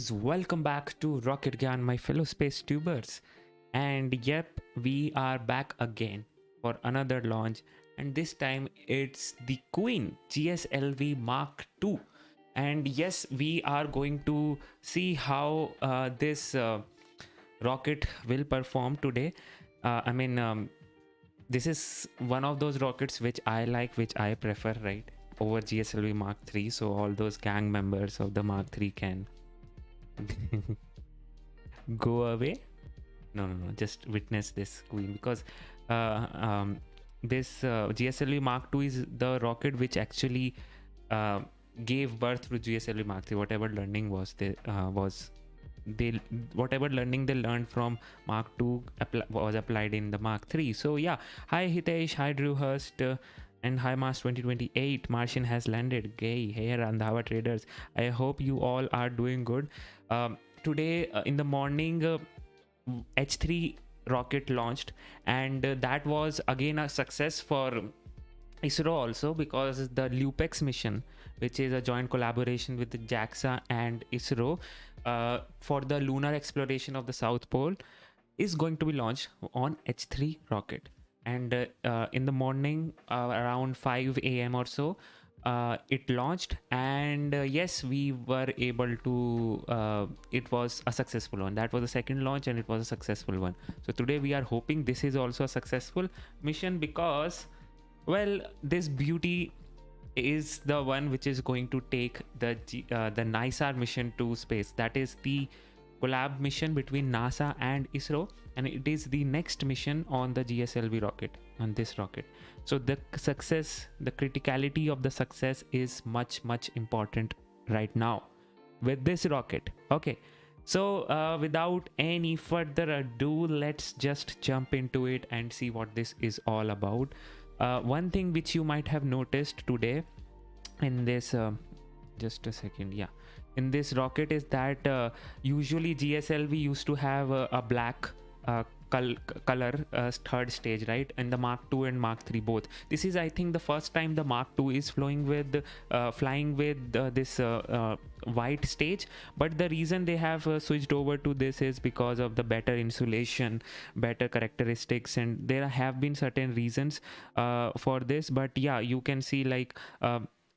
guys, welcome back to Rocket Gyan, my fellow space tubers. And yep, we are back again for another launch, and this time it's the Queen GSLV Mark II. And yes, we are going to see how this rocket will perform today. This is one of those rockets which I like, which I prefer, right, over GSLV Mark III. So all those gang members of the Mark III can go away. No, just witness this Queen, because this GSLV Mark II is the rocket which actually gave birth to GSLV Mark III. Whatever learning whatever learning they learned from Mark II was applied in the Mark III. So yeah, hi Hitesh, hi Drew Hurst, and hi Mars 2028. Martian has landed. Gay here on the Hava Traders. I hope you all are doing good. Today in the morning, H3 rocket launched, and that was again a success for ISRO also, because the LUPEX mission, which is a joint collaboration with the JAXA and ISRO for the lunar exploration of the South Pole, is going to be launched on H3 rocket. And in the morning, around 5 a.m. or so, it launched, and yes, we were able to it was a successful one. That was the second launch, and it was a successful one. So today we are hoping this is also a successful mission, because, well, this beauty is the one which is going to take the NISAR mission to space. That is the collab mission between NASA and ISRO, and it is the next mission on the GSLV rocket, on this rocket. So the success, the criticality of the success is much important right now with this rocket. Okay, so without any further ado, let's just jump into it and see what this is all about. One thing which you might have noticed today in this just a second, yeah, in this rocket is that usually GSLV used to have a black color third stage, right, in the Mark II and Mark III both. This is, I think, the first time the Mark II is flying with this white stage. But the reason they have switched over to this is because of the better insulation, better characteristics, and there have been certain reasons for this. But yeah, you can see, like,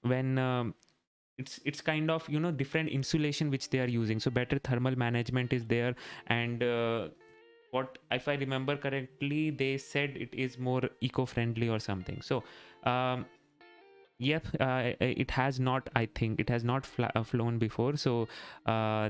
when it's kind of, you know, different insulation which they are using, so better thermal management is there. And what, if I remember correctly, they said it is more eco-friendly or something. So yep, it has not, I think it has not flown before. So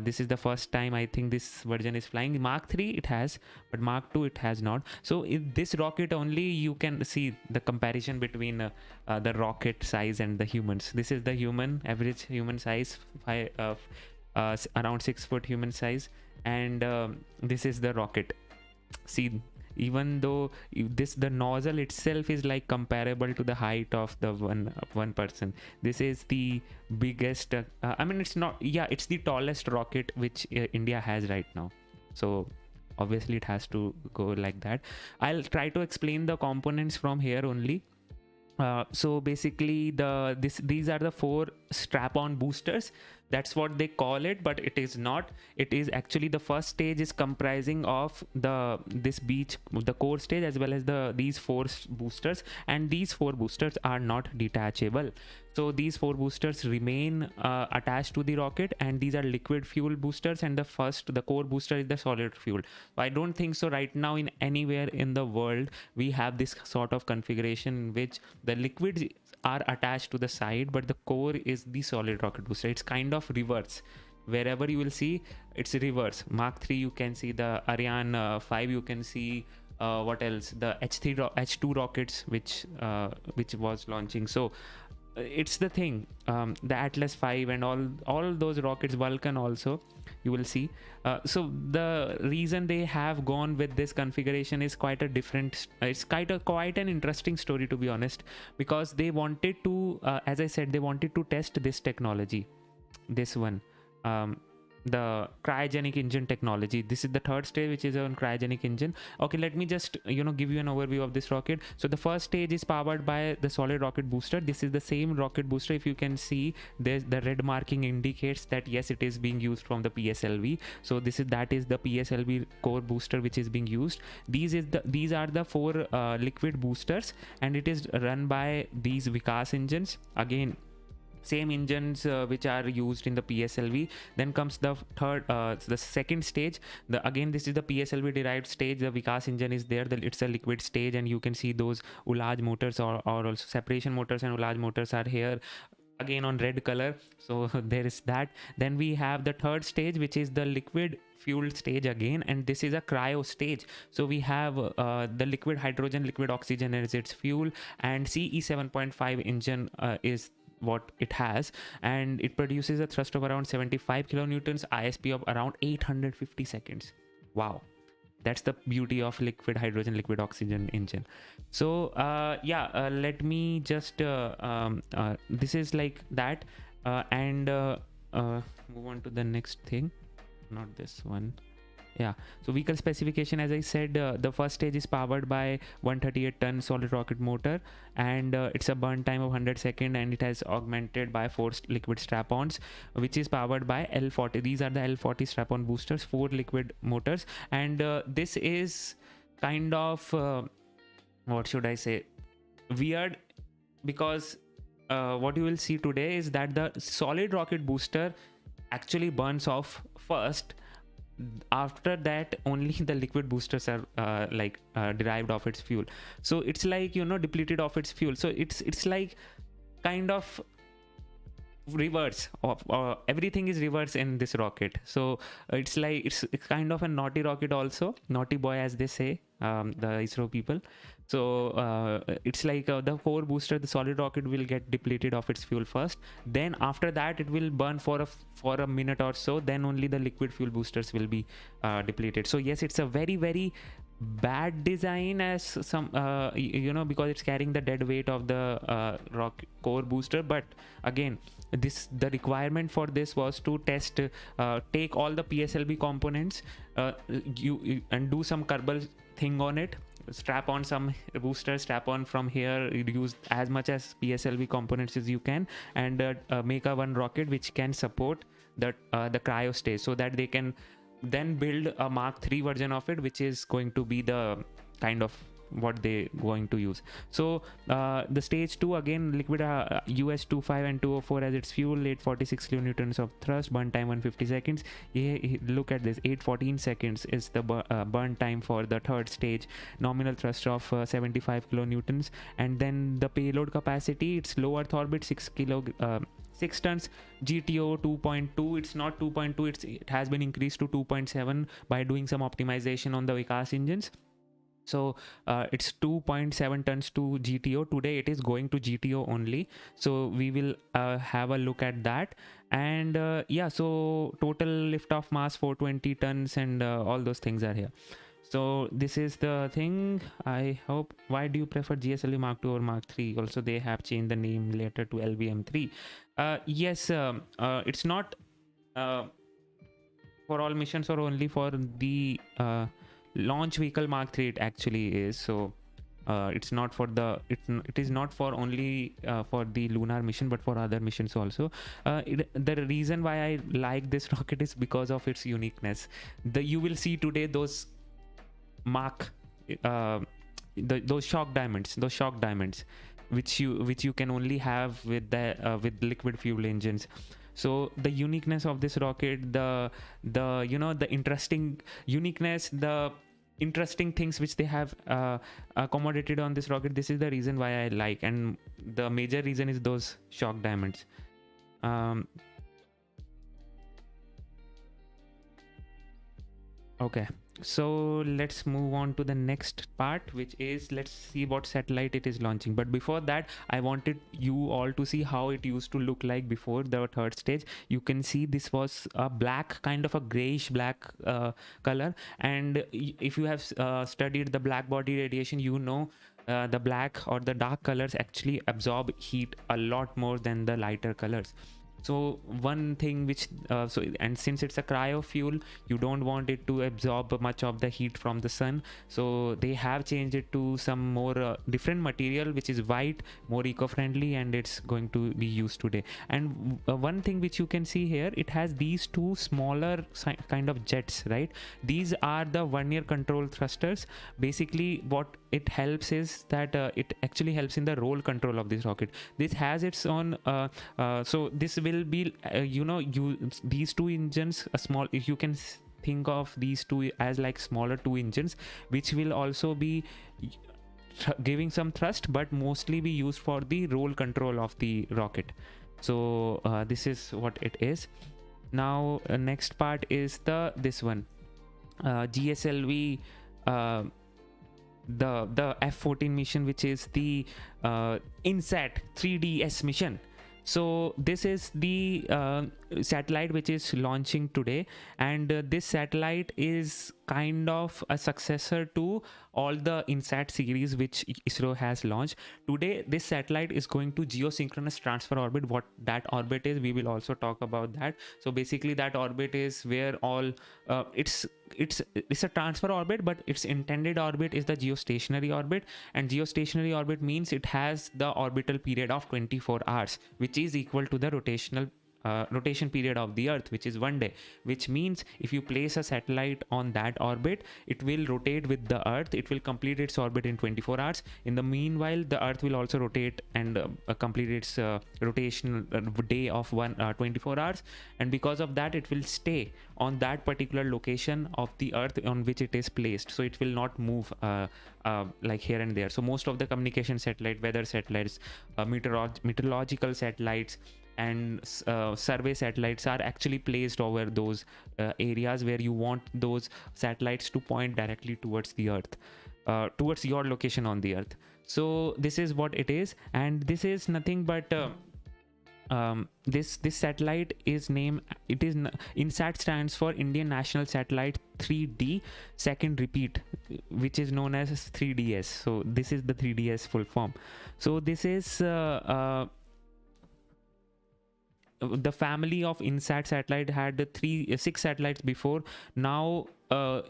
this is the first time I think this version is flying. Mark III it has, but Mark II it has not. So in this rocket only you can see the comparison between the rocket size and the humans. This is the human, average human size, around 6 foot human size, and this is the rocket. See, even though the nozzle itself is like comparable to the height of the one person, this is the biggest I mean, it's not, yeah, it's the tallest rocket which India has right now. So obviously it has to go like that. I'll try to explain the components from here only. So basically these are the 4 strap-on boosters. That's what they call it, but it is not. It is actually, the first stage is comprising of the core stage, as well as these 4 boosters, and these 4 boosters are not detachable. So these 4 boosters remain attached to the rocket, and these are liquid fuel boosters, and the core booster is the solid fuel. So I don't think so right now in anywhere in the world we have this sort of configuration in which the liquids are attached to the side, but the core is the solid rocket booster. It's kind of reverse. Wherever you will see, it's reverse. Mark III you can see, the Ariane 5 you can see, what else, the H2 rockets which was launching. So it's the thing, the Atlas 5 and all those rockets, Vulcan also you will see. So the reason they have gone with this configuration is quite a different, it's quite an interesting story, to be honest, because they wanted to, as I said, they wanted to test this technology, this one, the cryogenic engine technology. This is the third stage, which is on cryogenic engine. Okay, let me just give you an overview of this rocket. So the first stage is powered by the solid rocket booster. This is the same rocket booster. If you can see, there's the red marking indicates that yes, it is being used from the PSLV. So that is the PSLV core booster which is being used. These are the four liquid boosters, and it is run by these Vikas engines. Again, same engines which are used in the PSLV. Then comes the the second stage. Again, this is the PSLV derived stage. The Vikas engine is there. It's a liquid stage, and you can see those Ulaj motors or also separation motors and Ulaj motors are here again on red color. So there is that. Then we have the third stage, which is the liquid fuel stage again, and this is a cryo stage. So we have the liquid hydrogen, liquid oxygen as its fuel, and CE 7.5 engine is what it has, and it produces a thrust of around 75 kilonewtons, ISP of around 850 seconds. Wow, that's the beauty of liquid hydrogen, liquid oxygen engine. So let me just this is like that, and move on to the next thing. Not this one. Yeah, so vehicle specification, as I said, the first stage is powered by 138-ton solid rocket motor, and it's a burn time of 100 seconds, and it has augmented by 4 liquid strap-ons, which is powered by L40. These are the L40 strap-on boosters, 4 liquid motors, and this is kind of what should I say, weird, because what you will see today is that the solid rocket booster actually burns off first. After that, only the liquid boosters are derived of its fuel. So it's like, depleted of its fuel. So it's like kind of reverse of everything is reverse in this rocket. So it's like it's kind of a naughty rocket, also naughty boy, as they say, the ISRO people. So it's like the core booster, the solid rocket, will get depleted of its fuel first. Then after that, it will burn for a minute or so. Then only the liquid fuel boosters will be depleted. So yes, it's a very, very bad design, as some because it's carrying the dead weight of the rock core booster. But again, the requirement for this was to test, take all the PSLV components, and do some Kerbal thing on it, strap on some booster, strap on from here, use as much as PSLV components as you can, and make a one rocket which can support the cryo stage, so that they can then build a Mark III version of it, which is going to be the kind of what they going to use. So the stage 2, again, liquid US 25 and 204 as its fuel, 846 kilonewtons of thrust, burn time 150 seconds. Look at this, 814 seconds is the burn time for the third stage, nominal thrust of 75 kilonewtons. And then the payload capacity, it's low earth orbit, 6 tons, GTO 2.2. It's not 2.2, it has been increased to 2.7 by doing some optimization on the Vikas engines. So it's 2.7 tons to GTO. Today it is going to GTO only, so we will have a look at that. And so total liftoff mass 420 tons, and all those things are here. So this is the thing. I hope. Why do you prefer GSLV Mark II or Mark III? Also, they have changed the name later to LVM3. Yes, it's not for all missions, or only for the launch vehicle Mark III. It actually is. So it's not for the it is not for only for the lunar mission, but for other missions also. The reason why I like this rocket is because of its uniqueness. You will see today those those shock diamonds, which you can only have with the with liquid fuel engines. So the uniqueness of this rocket, the interesting uniqueness, the interesting things which they have accommodated on this rocket, this is the reason why I like, and the major reason is those shock diamonds. Okay, so let's move on to the next part, which is, let's see what satellite it is launching. But before that, I wanted you all to see how it used to look like before the third stage. You can see this was a black, kind of a grayish black color, and if you have studied the black body radiation, the black or the dark colors actually absorb heat a lot more than the lighter colors. So one thing which and since it's a cryo fuel, you don't want it to absorb much of the heat from the sun, so they have changed it to some more different material which is white, more eco-friendly, and it's going to be used today. And one thing which you can see here, it has these two smaller kind of jets, right? These are the one-year control thrusters. Basically what it helps is that it actually helps in the roll control of this rocket. This has its own so this will be these two engines, a small, if you can think of these two as like smaller two engines, which will also be giving some thrust, but mostly be used for the roll control of the rocket. So this is what it is. Now next part is this one, GSLV the F-14 mission, which is the INSAT-3DS mission. So this is the satellite which is launching today, and this satellite is kind of a successor to all the INSAT series which ISRO has launched. Today this satellite is going to geosynchronous transfer orbit. What that orbit is, we will also talk about that. So basically that orbit is where all it's a transfer orbit, but its intended orbit is the geostationary orbit, and geostationary orbit means it has the orbital period of 24 hours, which is equal to the rotation period of the Earth, which is 1 day. Which means if you place a satellite on that orbit, it will rotate with the Earth. It will complete its orbit in 24 hours. In the meanwhile, the Earth will also rotate and complete its rotation day of 24 hours, and because of that it will stay on that particular location of the Earth on which it is placed, so it will not move like here and there. So most of the communication satellite, weather satellites, meteorological satellites, and survey satellites are actually placed over those areas where you want those satellites to point directly towards the Earth, towards your location on the Earth. So this is what it is, and this is nothing but this satellite is named, it is INSAT stands for Indian National Satellite 3D second repeat, which is known as 3DS. So this is the 3DS full form. So this is the family of INSAT satellite had 6 satellites before. Now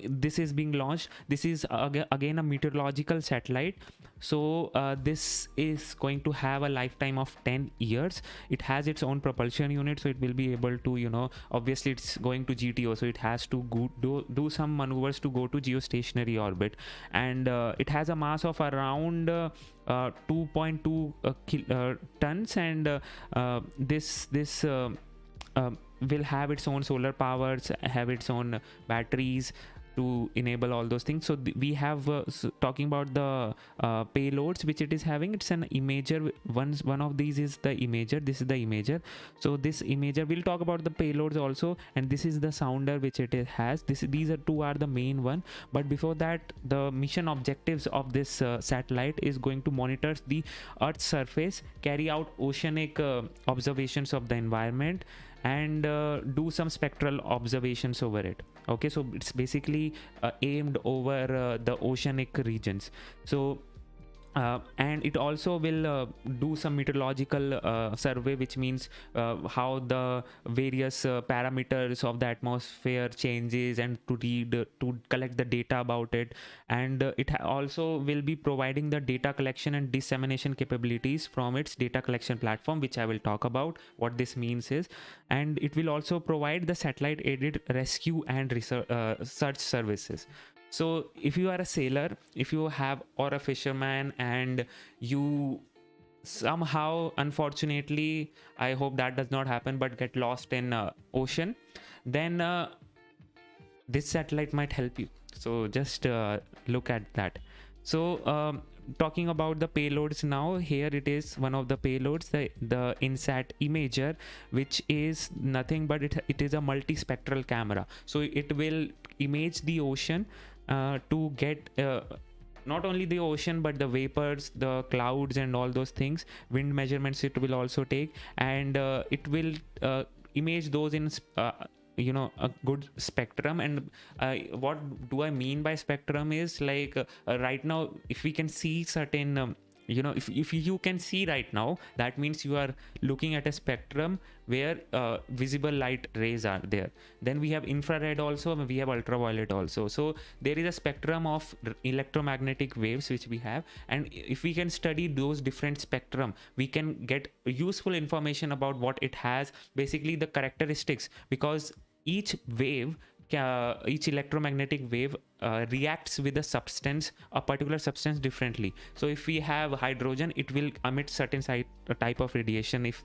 this is being launched. This is again a meteorological satellite. So this is going to have a lifetime of 10 years. It has its own propulsion unit, so it will be able to, obviously it's going to GTO, so it has to do some maneuvers to go to geostationary orbit, and it has a mass of around 2.2 tons, and this will have its own solar powers, have its own batteries to enable all those things. So we have talking about the payloads which it is having. It's an imager. One of these is the imager. This is the imager. So this imager, we'll talk about the payloads also, and this is the sounder which it has. These are two are the main one. But before that, the mission objectives of this satellite is going to monitor the Earth's surface, carry out oceanic observations of the environment, and do some spectral observations over it. Okay, so it's basically aimed over the oceanic regions. So and it also will do some meteorological survey, which means how the various parameters of the atmosphere changes, and to collect the data about it. And it also will be providing the data collection and dissemination capabilities from its data collection platform, which I will talk about what this means is. And it will also provide the satellite aided rescue and search services. So if you are a sailor, if you have, or a fisherman, and you somehow, unfortunately, I hope that does not happen, but get lost in ocean, then this satellite might help you. So just look at that. So talking about the payloads now, here it is, one of the payloads, the INSAT imager, which is nothing but it is a multispectral camera. So it will image the ocean to get not only the ocean, but the vapors, the clouds, and all those things. Wind measurements it will also take, and it will image those in a good spectrum. And what do I mean by spectrum is like right now, if we can see certain you know, if you can see right now, that means you are looking at a spectrum where visible light rays are there. Then we have infrared also, we have ultraviolet also. So there is a spectrum of electromagnetic waves which we have, and if we can study those different spectrum, we can get useful information about what it has, basically the characteristics, because each wave, each electromagnetic wave reacts with a substance, a particular substance, differently. So if we have hydrogen, it will emit certain type of radiation. If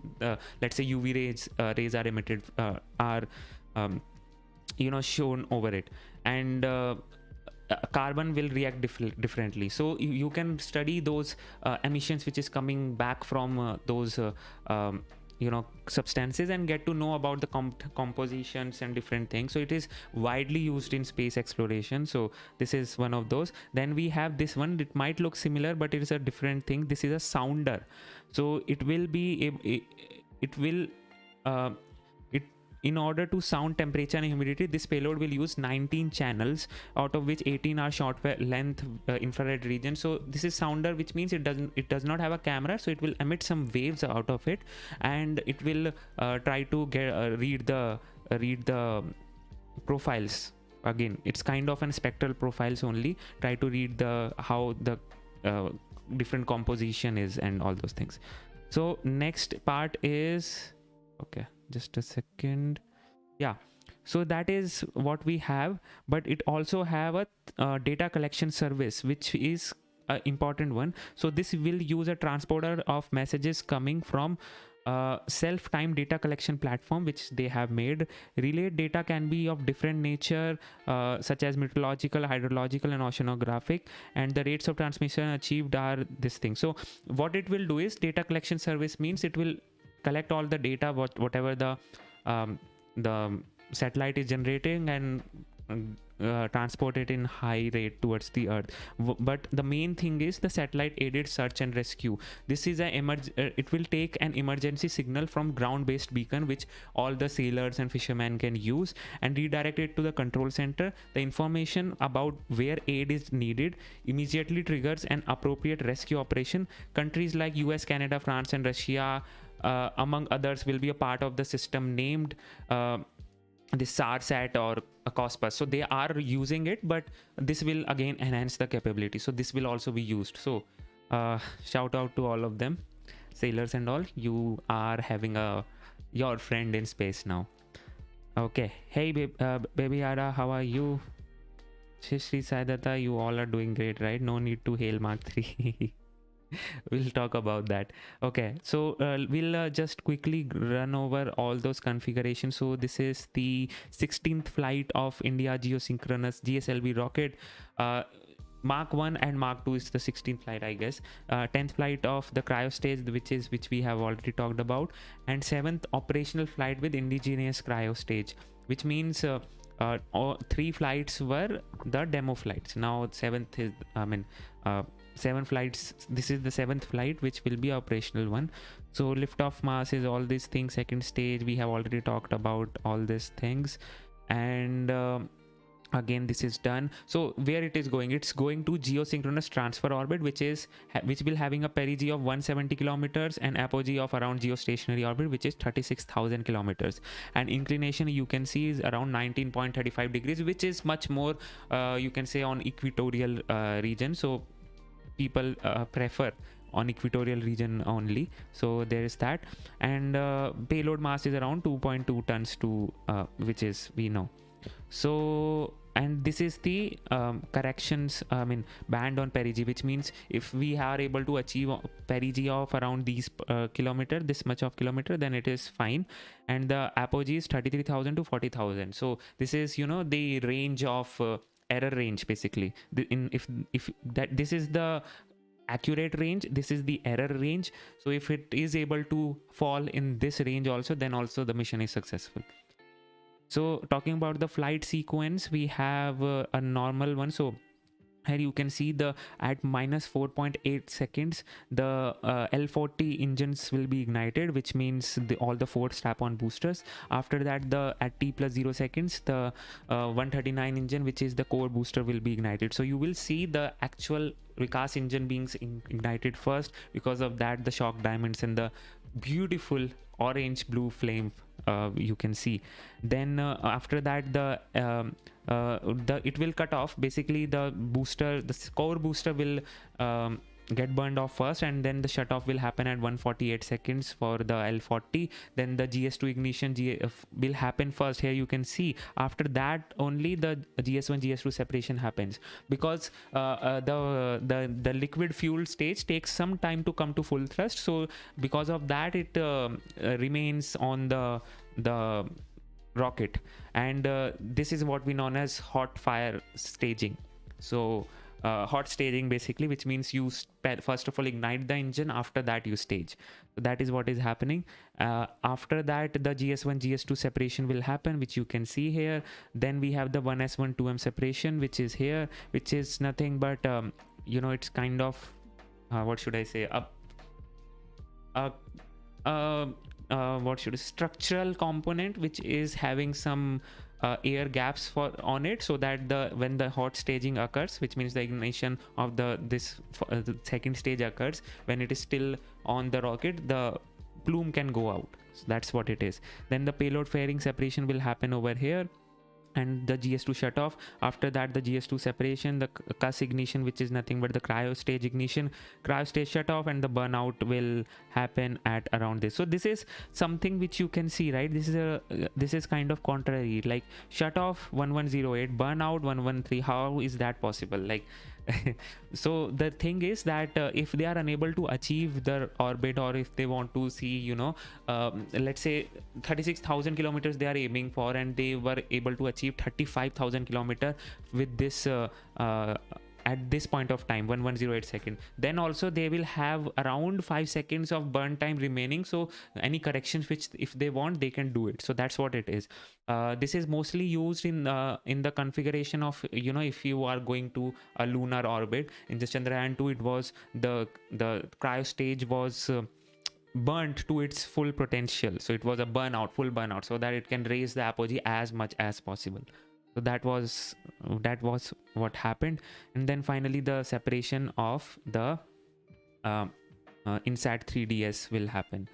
let's say UV rays are emitted, are you know, shown over it, and carbon will react differently. So you can study those emissions which is coming back from those you know, substances, and get to know about the compositions and different things. So it is widely used in space exploration. So this is one of those. Then we have this one, it might look similar but it is a different thing. This is a sounder. So it will be it will in order to sound temperature and humidity, this payload will use 19 channels, out of which 18 are short length infrared region. So this is sounder, which means it does not have a camera, so it will emit some waves out of it, and it will try to read the profiles. Again, it's kind of an spectral profiles only, try to read how the different composition is and all those things. So next part is, okay, just a second. Yeah, so that is what we have, but it also have a data collection service, which is an important one. So this will use a transporter of messages coming from self-time data collection platform which they have made. Relayed data can be of different nature, such as meteorological, hydrological, and oceanographic, and the rates of transmission achieved are this thing. So what it will do is, data collection service means it will collect all the data, whatever the satellite is generating, and transport it in high rate towards the earth. But the main thing is the satellite aided search and rescue. This is it will take an emergency signal from ground based beacon, which all the sailors and fishermen can use, and redirect it to the control center. The information about where aid is needed immediately triggers an appropriate rescue operation. Countries like US, Canada, France, and Russia, among others, will be a part of the system named the SAR-SAT or a COSPAS. So they are using it, but this will again enhance the capability. So this will also be used. So shout out to all of them, sailors and all. You are having your friend in space now. Okay. Hey, baby Ara, how are you? Shri Saidata, you all are doing great, right? No need to hail Mark 3. We'll talk about that. Okay, so we'll just quickly run over all those configurations. So this is the 16th flight of India geosynchronous GSLV rocket. Mark 1 and Mark 2 is the 16th flight, I guess. 10th flight of the cryo stage, which we have already talked about, and 7th operational flight with indigenous cryo stage, which means 3 flights were the demo flights. Now 7th is, 7 flights. This is the 7th flight, which will be operational one. So liftoff mass is all these things. Second stage, we have already talked about all these things, and again this is done. So where it is going, it's going to geosynchronous transfer orbit, which will having a perigee of 170 kilometers and apogee of around geostationary orbit, which is 36,000 kilometers, and inclination you can see is around 19.35 degrees, which is much more you can say on equatorial region. So people prefer on equatorial region only. So there is that, and payload mass is around 2.2 tons to which is we know. So, and this is the corrections, band on perigee, which means if we are able to achieve perigee of around these this much of kilometer, then it is fine. And the apogee is 33,000 to 40,000. So this is, you know, the range of error range, basically. If this is the accurate range, this is the error range. So if it is able to fall in this range also, then also the mission is successful. So talking about the flight sequence, we have a normal one. So here you can see the at minus 4.8 seconds the L40 engines will be ignited, which means all the 4 strap-on boosters. After that, the at t plus 0 seconds the 139 engine, which is the core booster, will be ignited. So you will see the actual Vikas engine being ignited first. Because of that, the shock diamonds and the beautiful orange blue flame you can see. Then after that, it will cut off. Basically the booster, the core booster will get burned off first, and then the shut off will happen at 148 seconds for the L40. Then the GS2 ignition will happen first. Here you can see after that only the GS1 GS2 separation happens, because the liquid fuel stage takes some time to come to full thrust. So because of that, it remains on the rocket, and this is what we known as hot fire staging. So hot staging basically, which means you first of all ignite the engine, after that you stage. So that is what is happening. After that, the GS1 GS2 separation will happen, which you can see here. Then we have the 1s1 2m separation, which is here, which is nothing but you know, it's kind of what should I say, what should structural component, which is having some air gaps on it, so that when the hot staging occurs, which means the ignition of the second stage occurs, when it is still on the rocket, the plume can go out. So that's what it is. Then the payload fairing separation will happen over here, and the GS2 shut off. After that, the GS2 separation, the CUS ignition, which is nothing but the cryo stage ignition, cryo stage shut off, and the burnout will happen at around this. So this is something which you can see, right? This is kind of contrary, like shut off 1108, burnout 113. How is that possible? Like so the thing is that if they are unable to achieve the orbit, or if they want to see, you know, let's say 36,000 kilometers they are aiming for, and they were able to achieve 35,000 kilometers with this at this point of time, 1108 second, then also they will have around 5 seconds of burn time remaining. So any corrections which if they want, they can do it. So that's what it is. This is mostly used in the configuration of, you know, if you are going to a lunar orbit. In the Chandrayaan 2, it was the cryo stage was burnt to its full potential. So it was a burnout, full burnout, so that it can raise the apogee as much as possible. So that was what happened. And then finally the separation of the INSAT-3DS will happen.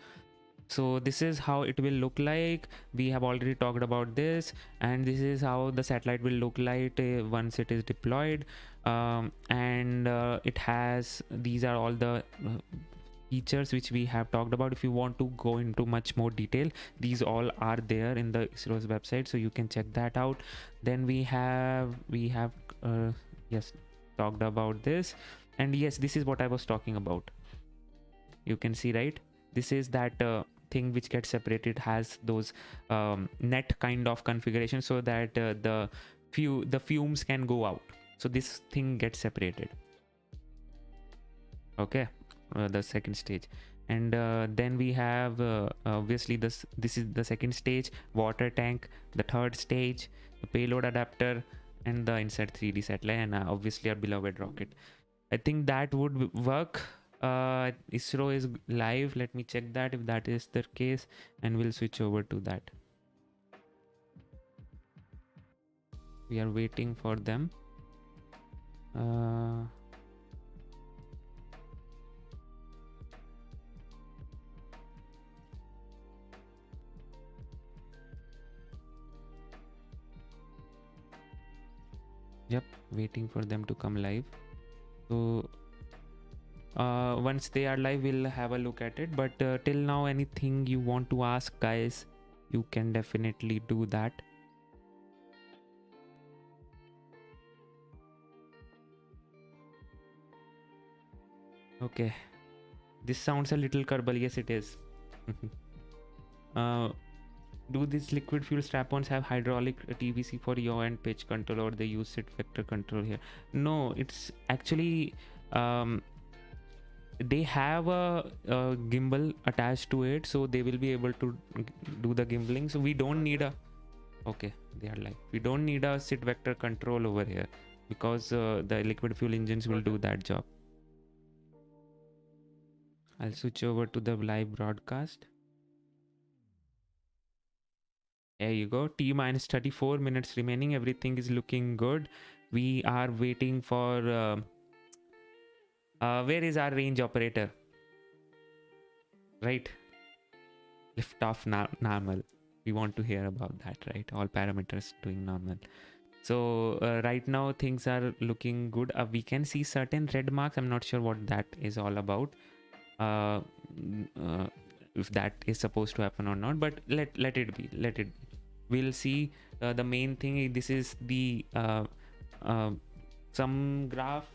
So this is how it will look like. We have already talked about this, and this is how the satellite will look like once it is deployed. And it has, these are all the features which we have talked about. If you want to go into much more detail, these all are there in the ISRO's website, so you can check that out. Then we have yes, talked about this, and yes, this is what I was talking about. You can see, right? This is that thing which gets separated, has those net kind of configuration, so that the fumes can go out. So this thing gets separated. Okay. The second stage. And then we have obviously this is the second stage, water tank, the third stage, the payload adapter, and the INSAT-3D satellite, and obviously our beloved rocket. I think that would work. ISRO is live. Let me check that if that is the case, and we'll switch over to that. We are waiting for them. Yep, waiting for them to come live. So once they are live, we'll have a look at it. But till now, anything you want to ask, guys, you can definitely do that. Okay, this sounds a little kerbal. Yes, it is. Do these liquid fuel strap-ons have hydraulic TVC for yaw and pitch control, or they use sit vector control here? No, it's actually they have a gimbal attached to it, so they will be able to do the gimbaling. So we don't need a, okay, they are live. We don't need a sit vector control over here. because the liquid fuel engines will do that job. I'll switch over to the live broadcast. There you go. T minus 34 minutes remaining. Everything is looking good. We are waiting for where is our range operator? Right. Liftoff normal. We want to hear about that, right? All parameters doing normal. So right now things are looking good. We can see certain red marks. I'm not sure what that is all about. If that is supposed to happen or not, but let it be. Let it be. We'll see. The main thing. This is the some graph.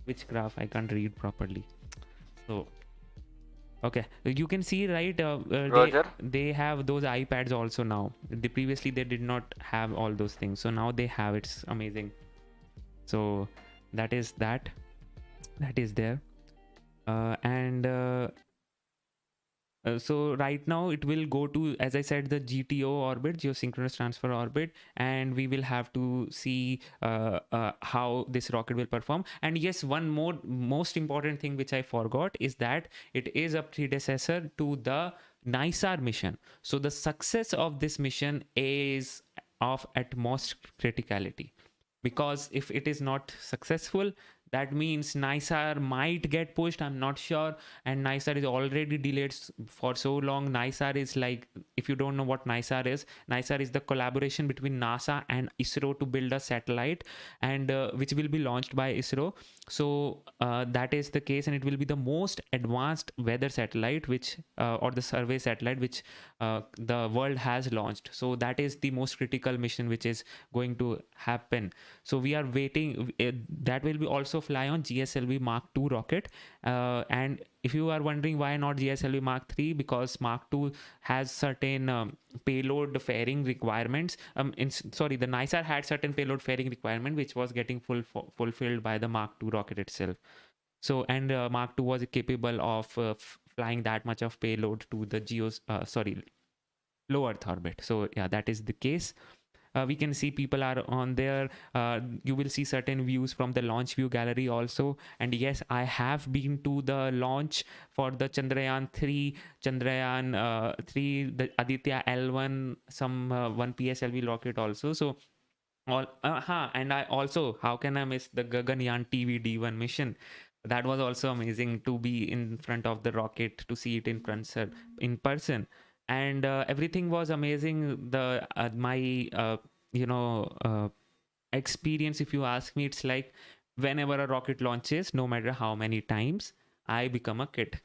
Which graph? I can't read properly. So. Okay, you can see, right? They have those iPads also now. Previously they did not have all those things, so now they have. It's amazing. So that is that is there, and so right now it will go to, as I said, the GTO orbit, Geosynchronous Transfer Orbit, and we will have to see how this rocket will perform. And yes, one more most important thing which I forgot is that it is a predecessor to the NISAR mission. So the success of this mission is of utmost criticality, because if it is not successful, that means NISAR might get pushed. I'm not sure. And NISAR is already delayed for so long. NISAR is like, if you don't know what NISAR is the collaboration between NASA and ISRO to build a satellite, and which will be launched by ISRO. So that is the case, and it will be the most advanced weather satellite, which or the survey satellite, which the world has launched. So that is the most critical mission which is going to happen. So we are waiting. That will be also fly on GSLV Mark II rocket. And if you are wondering why not GSLV Mark III, because Mark II has certain payload fairing requirements. Sorry, the NISAR had certain payload fairing requirement which was getting fulfilled by the Mark II rocket itself. So, and Mark II was capable of flying that much of payload to the low Earth orbit. So yeah, that is the case. We can see people are on there. You will see certain views from the launch view gallery also. And yes, I have been to the launch for the Chandrayaan 3, the Aditya L1, some 1 PSLV rocket also. So and I also, how can I miss the Gaganyaan TVD1 mission? That was also amazing to be in front of the rocket, to see it in person. And everything was amazing. The my experience, if you ask me, it's like whenever a rocket launches, no matter how many times, I become a kid.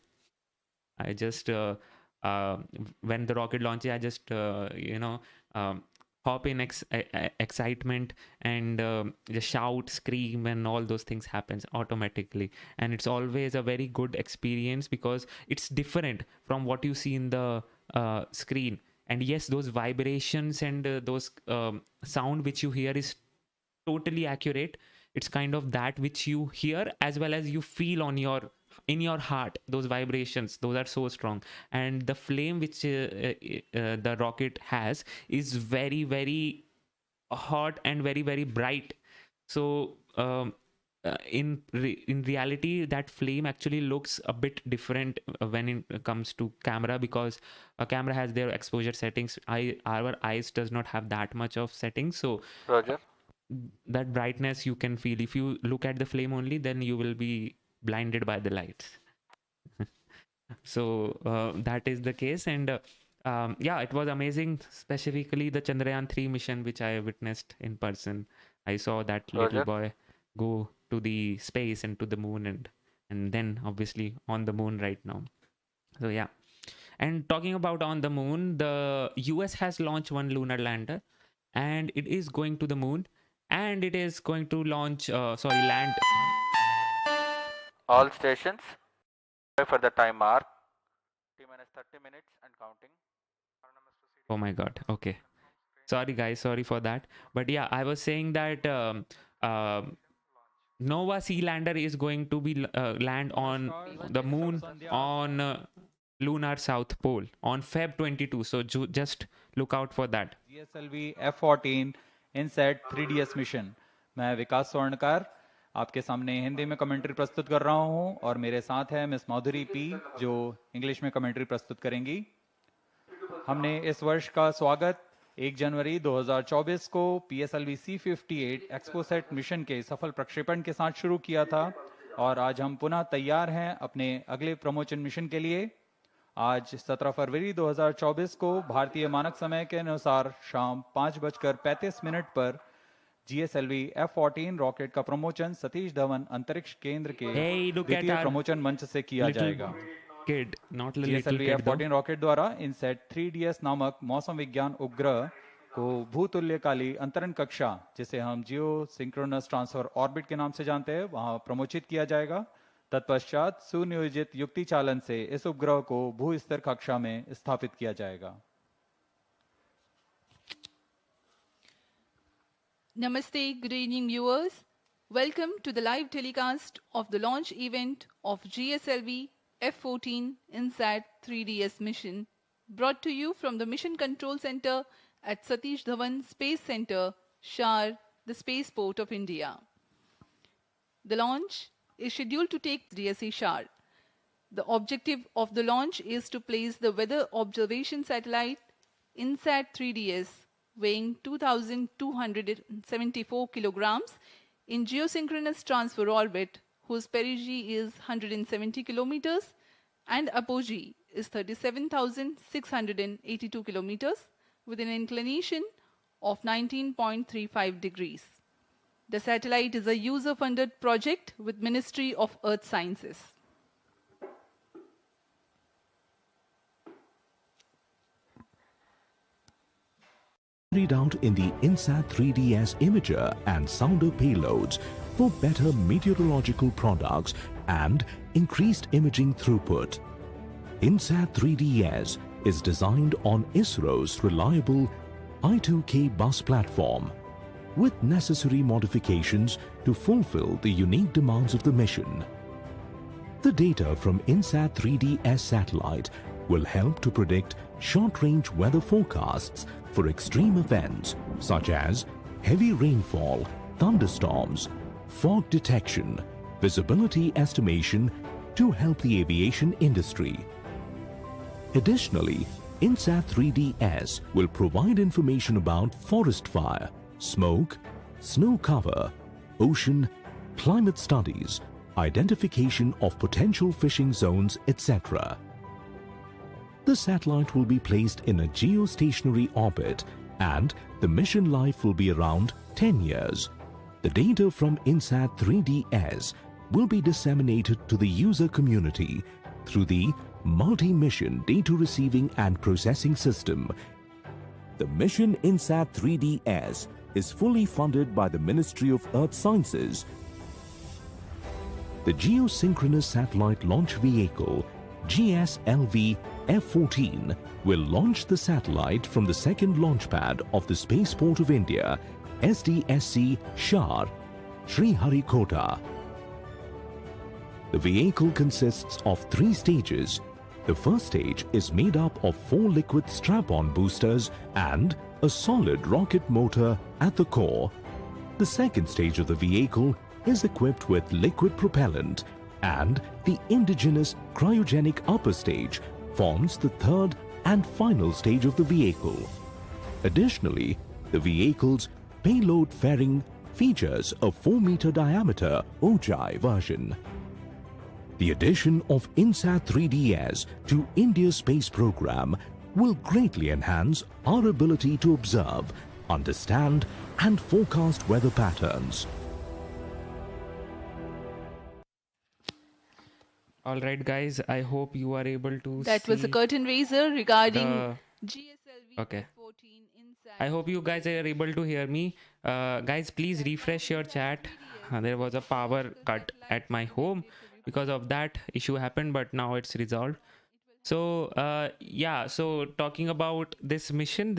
I just when the rocket launches, I just hop in excitement and just shout, scream, and all those things happens automatically. And it's always a very good experience because it's different from what you see in the screen. And yes, those vibrations and those sound which you hear is totally accurate. It's kind of that which you hear as well as you feel in your heart. Those vibrations, those are so strong. And the flame which the rocket has is very, very hot and very, very bright. So in reality, that flame actually looks a bit different when it comes to camera, because a camera has their exposure settings. Our eyes does not have that much of settings. So that brightness you can feel. If you look at the flame only, then you will be blinded by the lights. So that is the case. And yeah, it was amazing, specifically the Chandrayaan 3 mission, which I witnessed in person. I saw that little boy go to the space and to the moon, and then obviously on the moon right now. So yeah. And talking about on the moon, the US has launched one lunar lander, and it is going to the moon, and it is going to launch land all stations for the time mark. T minus 30 minutes and counting. Oh my god. Okay, sorry guys, sorry for that. But yeah, I was saying that Nova Sea lander is going to be land on the moon on lunar south pole on Feb 22. So just look out for that. GSLV F-14 INSAT-3DS mission. मैं विकास स्वर्णकार आपके सामने हिंदी में commentary प्रस्तुत कर रहा हूं और मेरे साथ है मिस माधुरी पी जो इंग्लिश में कमेंट्री प्रस्तुत करेंगी। हमने इस वर्ष का स्वागत 1 जनवरी 2024 को PSLV C58 एक्सपोसेट मिशन के सफल प्रक्षेपण के साथ शुरू किया था और आज हम पुनः तैयार हैं अपने अगले प्रमोशन मिशन के लिए। आज 17 फरवरी 2024 को भारतीय मानक समय के अनुसार शाम 5:35 पर GSLV F-14 रॉकेट का प्रमोशन सतीश धवन अंतरिक्ष केंद्र के द्वितीय प्रमोशन मंच से किया जाएगा। GSLV F-14 रॉकेट द्वारा INSAT-3DS नामक मौसम विज्ञान उपग्रह को भूतुल्यकाली अंतरण कक्षा, जिसे हम जियो सिंक्रोनस ट्रांसफर ऑर्बिट के नाम से जानते हैं, वहां प्रमोचित किया जाएगा। तत्पश्चात सुनियोजित युक्ति चालन से इस उपग्रह को भू स्तर कक्षा में स्थापित किया जाएगा। Namaste, good evening viewers. Welcome to the live telecast of the launch event of GSLV F-14 INSAT-3DS mission, brought to you from the Mission Control Center at Satish Dhawan Space Center, SHAR, the spaceport of India. The launch is scheduled to take SDSC-SHAR. The objective of the launch is to place the weather observation satellite INSAT-3DS, weighing 2,274 kilograms, in geosynchronous transfer orbit, whose perigee is 170 kilometers and apogee is 37,682 kilometers, with an inclination of 19.35 degrees. The satellite is a user-funded project with Ministry of Earth Sciences. Carried out in the INSAT-3DS imager and sounder payloads for better meteorological products and increased imaging throughput. INSAT-3DS is designed on ISRO's reliable I2K bus platform, with necessary modifications to fulfill the unique demands of the mission. The data from INSAT-3DS Satellite will help to predict short-range weather forecasts for extreme events such as heavy rainfall, thunderstorms, fog detection, visibility estimation to help the aviation industry. Additionally, INSAT-3DS will provide information about forest fire, smoke, snow cover, ocean, climate studies, identification of potential fishing zones, etc. The satellite will be placed in a geostationary orbit and the mission life will be around 10 years. The data from INSAT-3DS will be disseminated to the user community through the Multi-Mission Data Receiving and Processing System. The mission INSAT-3DS is fully funded by the Ministry of Earth Sciences. The Geosynchronous Satellite Launch Vehicle GSLV F-14 will launch the satellite from the second launch pad of the Spaceport of India, SDSC-SHAR, Sriharikota. The vehicle consists of 3 stages. The first stage is made up of 4 liquid strap-on boosters and a solid rocket motor at the core. The second stage of the vehicle is equipped with liquid propellant, and the indigenous cryogenic upper stage forms the third and final stage of the vehicle. Additionally, the vehicle's payload fairing features a 4-meter diameter Ogive version. The addition of INSAT-3DS to India's space program will greatly enhance our ability to observe, understand, and forecast weather patterns. All right, guys, I hope you are able to That was a curtain raiser regarding GSLV Okay. F-14 INSAT. I hope you guys are able to hear me. Guys, please refresh your chat. There was a power cut at my home. Because of that issue happened, but now it's resolved. So yeah, so talking about this mission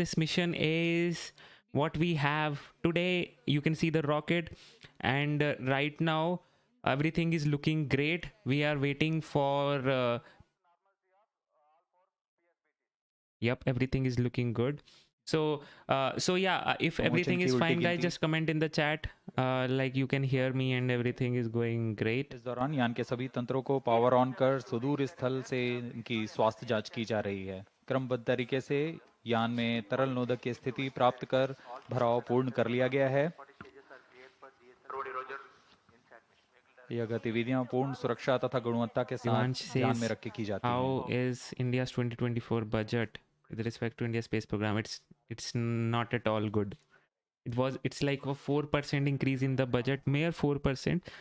is what we have today. You can see the rocket, and right now everything is looking great. We are waiting for yep, everything is looking good. So yeah, if promotion everything की is उल्टी fine, guys, गिनती। just comment in the chat. Like you can hear me and everything is going great. इस दौरान यान के सभी तंत्रों को पावर ऑन कर सुदूर स्थल से इनकी स्वास्थ्य जांच की जा रही है। क्रमबद्ध तरीके से यान में तरल नोदक की स्थिति प्राप्त कर भराव पूर्ण कर लिया गया है। यह गतिविधियां पूर्ण सुरक्षा तथा गुणवत्ता के Shivansh साथ ध्यान says, में रख के की जाती हैं। how is India's 2024 budget with respect to India's space program? It's not at all good. It's like a 4% increase in the budget, mere 4%,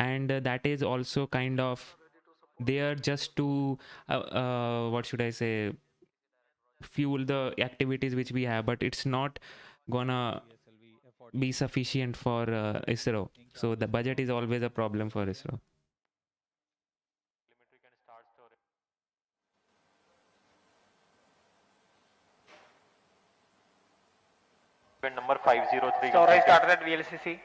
and that is also kind of there just to what should I say, fuel the activities which we have, but it's not gonna be sufficient for ISRO. So the budget is always a problem for ISRO. Event number 503. Storage started at VLCC.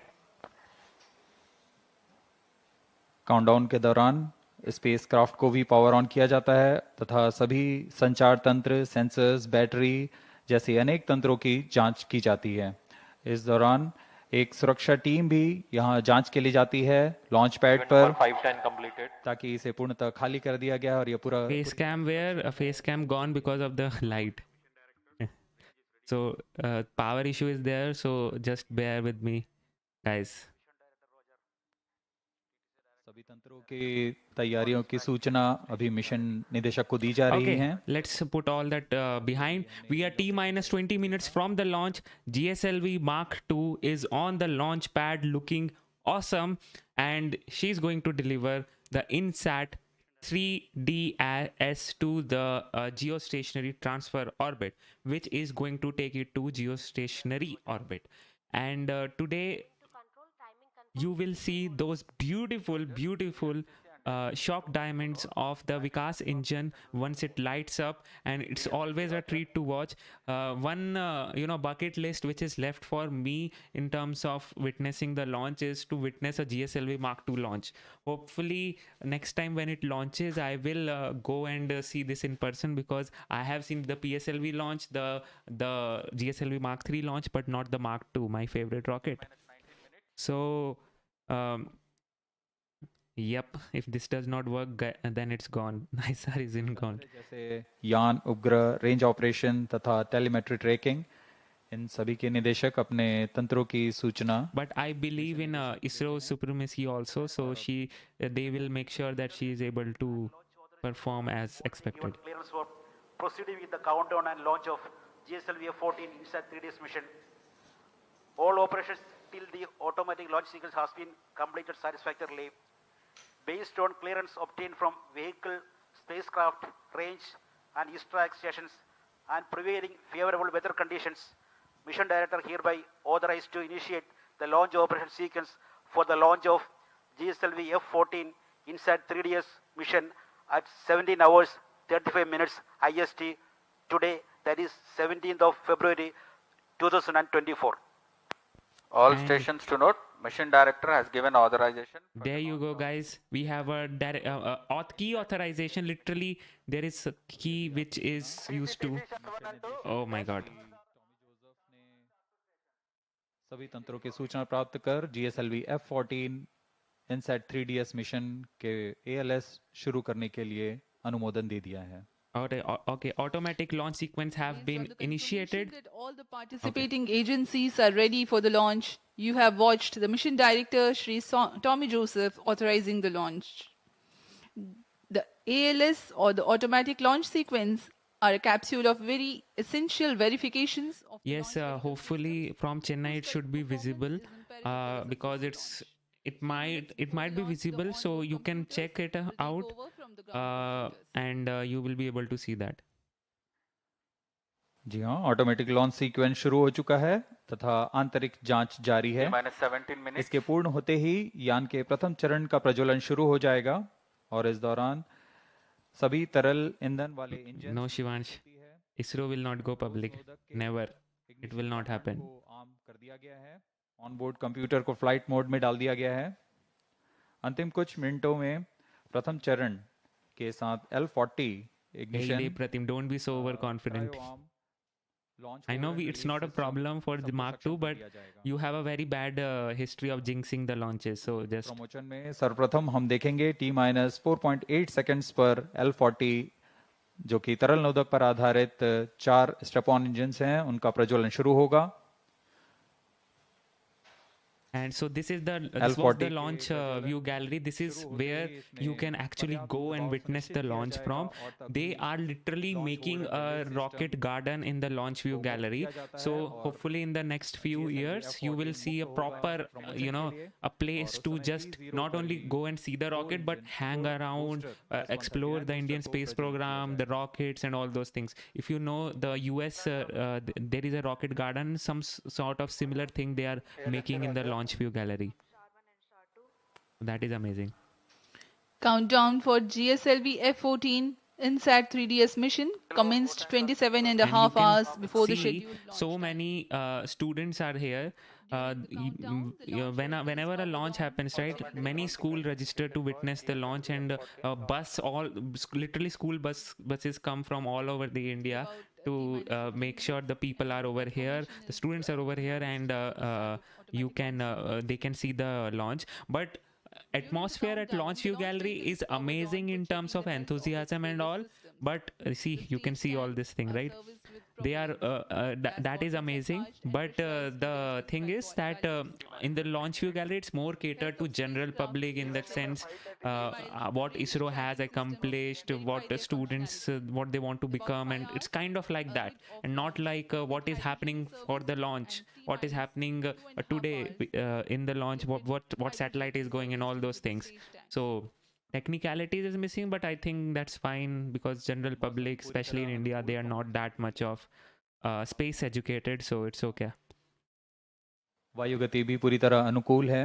Countdown के दौरान spacecraft को भी power on किया जाता है तथा सभी संचार तंत्र, सेंसर्स, बैटरी जैसे अनेक तंत्रों की जांच की जाती है। इस दौरान एक सुरक्षा टीम भी यहां जांच के लिए जाती है लॉन्च पैड Event पर, number 510 completed. ताकि इसे पूर्णतः खाली कर दिया गया और यह पूरा Face cam where? A face cam gone because of the light. So power issue is there, so just bear with me, guys. सभी तंत्रों की तैयारियों की सूचना अभी मिशन निदेशक को दी जा रही Okay, है। let's put all that behind. We are T minus 20 minutes from the launch. GSLV Mark II is on the launch pad looking awesome, and she's going to deliver the INSAT-3DS to the Geostationary Transfer Orbit, which is going to take it to Geostationary Orbit. And today you will see those beautiful shock diamonds of the Vikas engine once it lights up, and it's always a treat to watch. One bucket list which is left for me in terms of witnessing the launch is to witness a GSLV Mark II launch. Hopefully next time when it launches I will go and see this in person, because I have seen the PSLV launch, the GSLV Mark III launch, but not the Mark II, my favorite rocket. So yep, if this does not work, then it's gone. NISAR is in gone. जैसे यान, उपग्रह, range operation तथा telemetry tracking, इन सभी के निदेशक अपने तंत्रों की सूचना। But I believe in ISRO's supremacy also, so they will make sure that she is able to perform as expected. Clearance for proceeding with the countdown and launch of GSLV F-14 INSAT-3DS mission. All operations till the automatic launch sequence has been completed satisfactorily. Based on clearance obtained from vehicle, spacecraft, range and ISRO stations and prevailing favorable weather conditions, Mission Director hereby authorized to initiate the launch operation sequence for the launch of GSLV F-14 INSAT-3DS mission at 17 hours 35 minutes IST today, that is 17th of February 2024. All And- stations to note, Mission Director has given authorization. There you go, guys. We have a key authorization. Literally, there is a key which is used to. Oh my God. सभी तंत्रों की सूचना प्राप्त कर GSLV F-14 INSAT-3DS mission के ALS शुरू करने के लिए अनुमोदन दे दिया है। Okay, automatic launch sequence have Based been on the confirmation initiated. that all the participating agencies are ready for the launch. You have watched the mission director, Shri Tommy Joseph, authorizing the launch. The ALS or the automatic launch sequence are a capsule of very essential verifications of the Yes, launch vehicle hopefully systems. from Chennai it Whose should be performance visible, is imperative for the because success of it might be visible, so you can check it out, and you will be able to see that. जी हाँ, automatic launch sequence शुरू हो चुका है तथा आंतरिक जांच जारी है। Minus 17 minutes. इसके पूर्ण होते ही यान के प्रथम चरण का प्रज्वलन शुरू हो जाएगा और इस दौरान सभी तरल ईंधन वाले engine No, Shivansh, ISRO will not go public. Never. It will not happen. को आम कर दिया गया है। ऑन बोर्ड कंप्यूटर को फ्लाइट मोड में डाल दिया गया है। अंतिम कुछ मिनटों में प्रथम चरण के साथ L40 Hey, ignition Pratim, don't be so overconfident. Launch I know code and it's release not a system problem for the सबको Mark सक्षम II, कर but दिया जाएगा। you have a very bad history of jinxing the launches. So just promotion में सर्वप्रथम हम देखेंगे T-4.8 seconds पर L-40 जो कि तरल नोदक पर आधारित 4 स्ट्रेपॉन इंजन्स हैं, उनका प्रज्वलन शुरू होगा। and so this is the this was L-40 the के launch प्रज्वलन view gallery. This is शुरू होते where ही you इसमें can actually पर्याप्त go and दबाव witness सुनिश्चित the किया launch जाएगा from. और They तभी are literally launch making hold and a release rocket system garden in the launch view को मुक्त gallery. किया जाता है So और hopefully in the next few GSLV years you will F-14 see a मुक्त होगा proper प्रमोशन you know के लिए a place और उस to समय भी just जीरो not पर only he go and see the दो rocket but इंजन hang दो around, बूस्टर जिस मंत्र explore the बूस्टर Indian को space प्रज्वलित किया program, the जाएगा। rockets and all those things. If you know the US there is a rocket garden, some sort of similar thing they are making in the launch view gallery. That is amazing. Countdown for GSLV F-14 INSAT-3DS mission commenced 27 and a And you half can hours before the see scheduled launch so time. many students are here. During the countdown, the launch vehicles Whenever a of the launch happens, right, many school register to witness the launch, and bus all literally school buses come from all over the India About to T-15 make sure the people are over here, Information the is, students are over here, and you can they can see the launch. But During the atmosphere at countdown, launch the view launch gallery vehicles is powered on amazing for in checking terms the of health of its enthusiasm and various all. systems. But see, The you can stage see all this tanks thing, are right? serviced with They are propellants, gas that is bottles amazing, attached and but pressurized the containment thing is that valves in the provided. launch view gallery it's more catered Health to of general spacecraft public, in is that checked sense while what range ISRO has tracking systems accomplished, what verify the their students functionality. what they want to About become, 5 and it's hours kind of like that, ahead of and not launch, like the what is hydrogen happening for service the launch, and what is T-minus happening 2.5 today hours in the launch, to get what satellite is hydrogen going, and serviced all into those the things. stage tanks. So technicalities is missing, but I think that's fine because general public, मौसम पूरी especially in तरह India, they अनुकूल are not promotion that के much लिए। of space educated, so it's okay. वायु गति भी पूरी तरह अनुकूल है।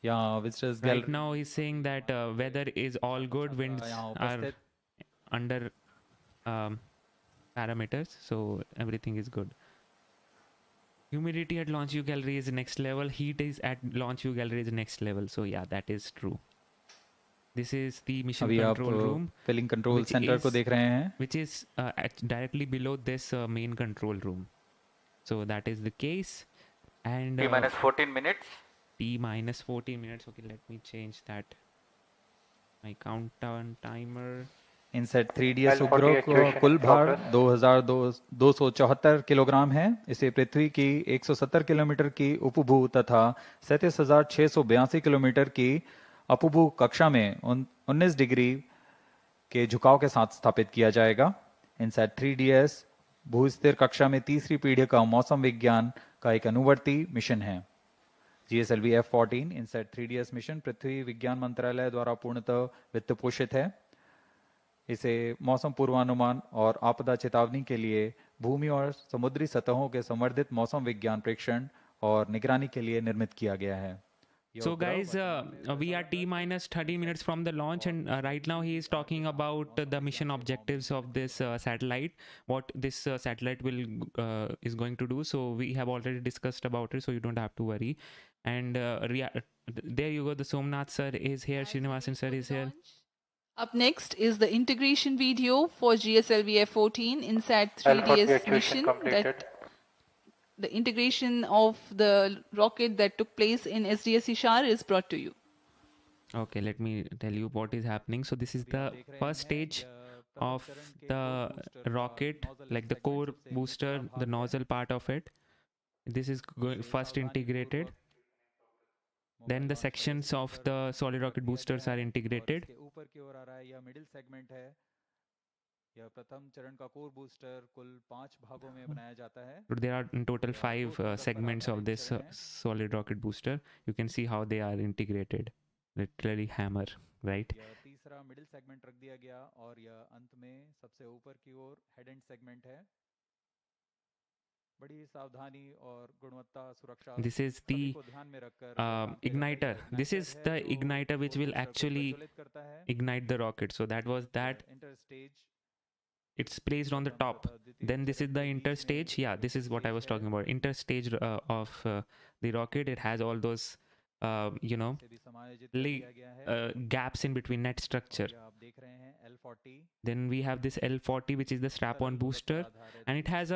यहाँ visitors Right gallery now he's saying that weather is all good, winds यहाँ are उपस्थित under parameters, so everything is good. Humidity at launch view gallery is next level, heat is at launch view gallery is next level, so yeah, that is true. This is the mission अभी आप control room, filling control which centre को is देख रहे हैं। which is directly below this main control room. So that is the case, and T minus 14 minutes. T minus 14 minutes. Okay, let me change that. My countdown timer. INSAT 3DS L-40 उपग्रह का activation कुल in भार progress. 2274 kilogram है। इसे पृथ्वी की 170 kilometre की उपभू तथा 37,682 kilometre की अपभू कक्षा में 19 डिग्री के झुकाव के साथ स्थापित किया जाएगा। इनसेट 3DS भूस्थिर कक्षा में तीसरी पीढ़ी का मौसम विज्ञान का एक अनुवर्ती मिशन है। GSLV F-14 INSAT 3DS mission पृथ्वी विज्ञान मंत्रालय द्वारा पूर्णतः वित्त पोषित है। इसे मौसम पूर्वानुमान और आपदा चेतावनी के लिए भूमि और समुद्री सतहों के संवर्धित मौसम विज्ञान प्रेक्षण और निगरानी के लिए निर्मित किया गया है। So guys, we are T minus 30 minutes from the launch, and right now he is talking about the mission objectives of this satellite, what this satellite will is going to do. So we have already discussed about it, so you don't have to worry. And there you go, the Somnath sir is here, As we Srinivasan wait sir for the is here. launch. Up next is the integration video for GSLV F-14 INSAT-3DS L-40 mission. completed. The integration of the rocket that took place in SDSC-SHAR is brought to you. Okay, let me tell you what is happening. So this is the first stage of the rocket, like the core booster, the nozzle part of it. This is first integrated. Then the sections of the solid rocket boosters are integrated. ऊपर की ओर आ रहा है, यह middle segment है। यह प्रथम चरण का कोर बूस्टर कुल 5 भागों में बनाया जाता है। So there are in total 5 segments of this solid rocket booster. You can see how they are integrated. Literally hammer, right? यह तीसरा मिडिल सेगमेंट रख दिया गया और यह अंत में सबसे ऊपर की ओर हेड एंड सेगमेंट है। बड़ी सावधानी और गुणवत्ता सुरक्षा This is the को ध्यान में रखकर igniter. This is the igniter which will actually ignite the rocket. So that was that. It's placed on the top. Then this is the interstage. Yeah, this is what I was talking about. Interstage of the rocket. It has all those, gaps in between, net structure. आप देख रहे हैं Then we have this L-40, which is the strap-on booster, and it has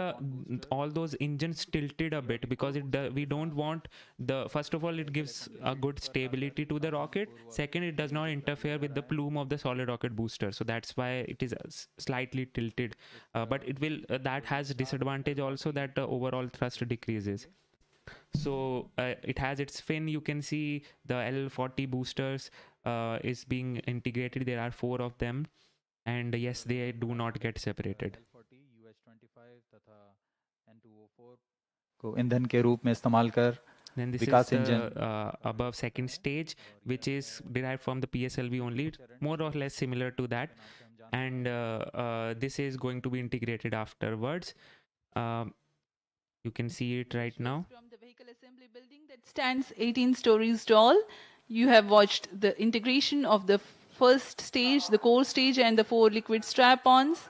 all those engines tilted a bit because we don't want first of all, it gives a good stability to the rocket. Second, it does not interfere with the plume of the solid rocket booster, so that's why it is slightly tilted. But it will that has disadvantage also, that the overall thrust decreases. So it has its fin. You can see the L-40 boosters is being integrated. There are 4 of them, and yes, they do not get separated. को ईंधन के रूप में इस्तेमाल कर Then this Vikas is engine the above second stage, which is derived from the PSLV only, more or less similar to that, and this is going to be integrated afterwards. You can see it right now. From the vehicle assembly building that stands 18 stories tall, you have watched the integration of the first stage, the core stage, and the 4 liquid strap-ons.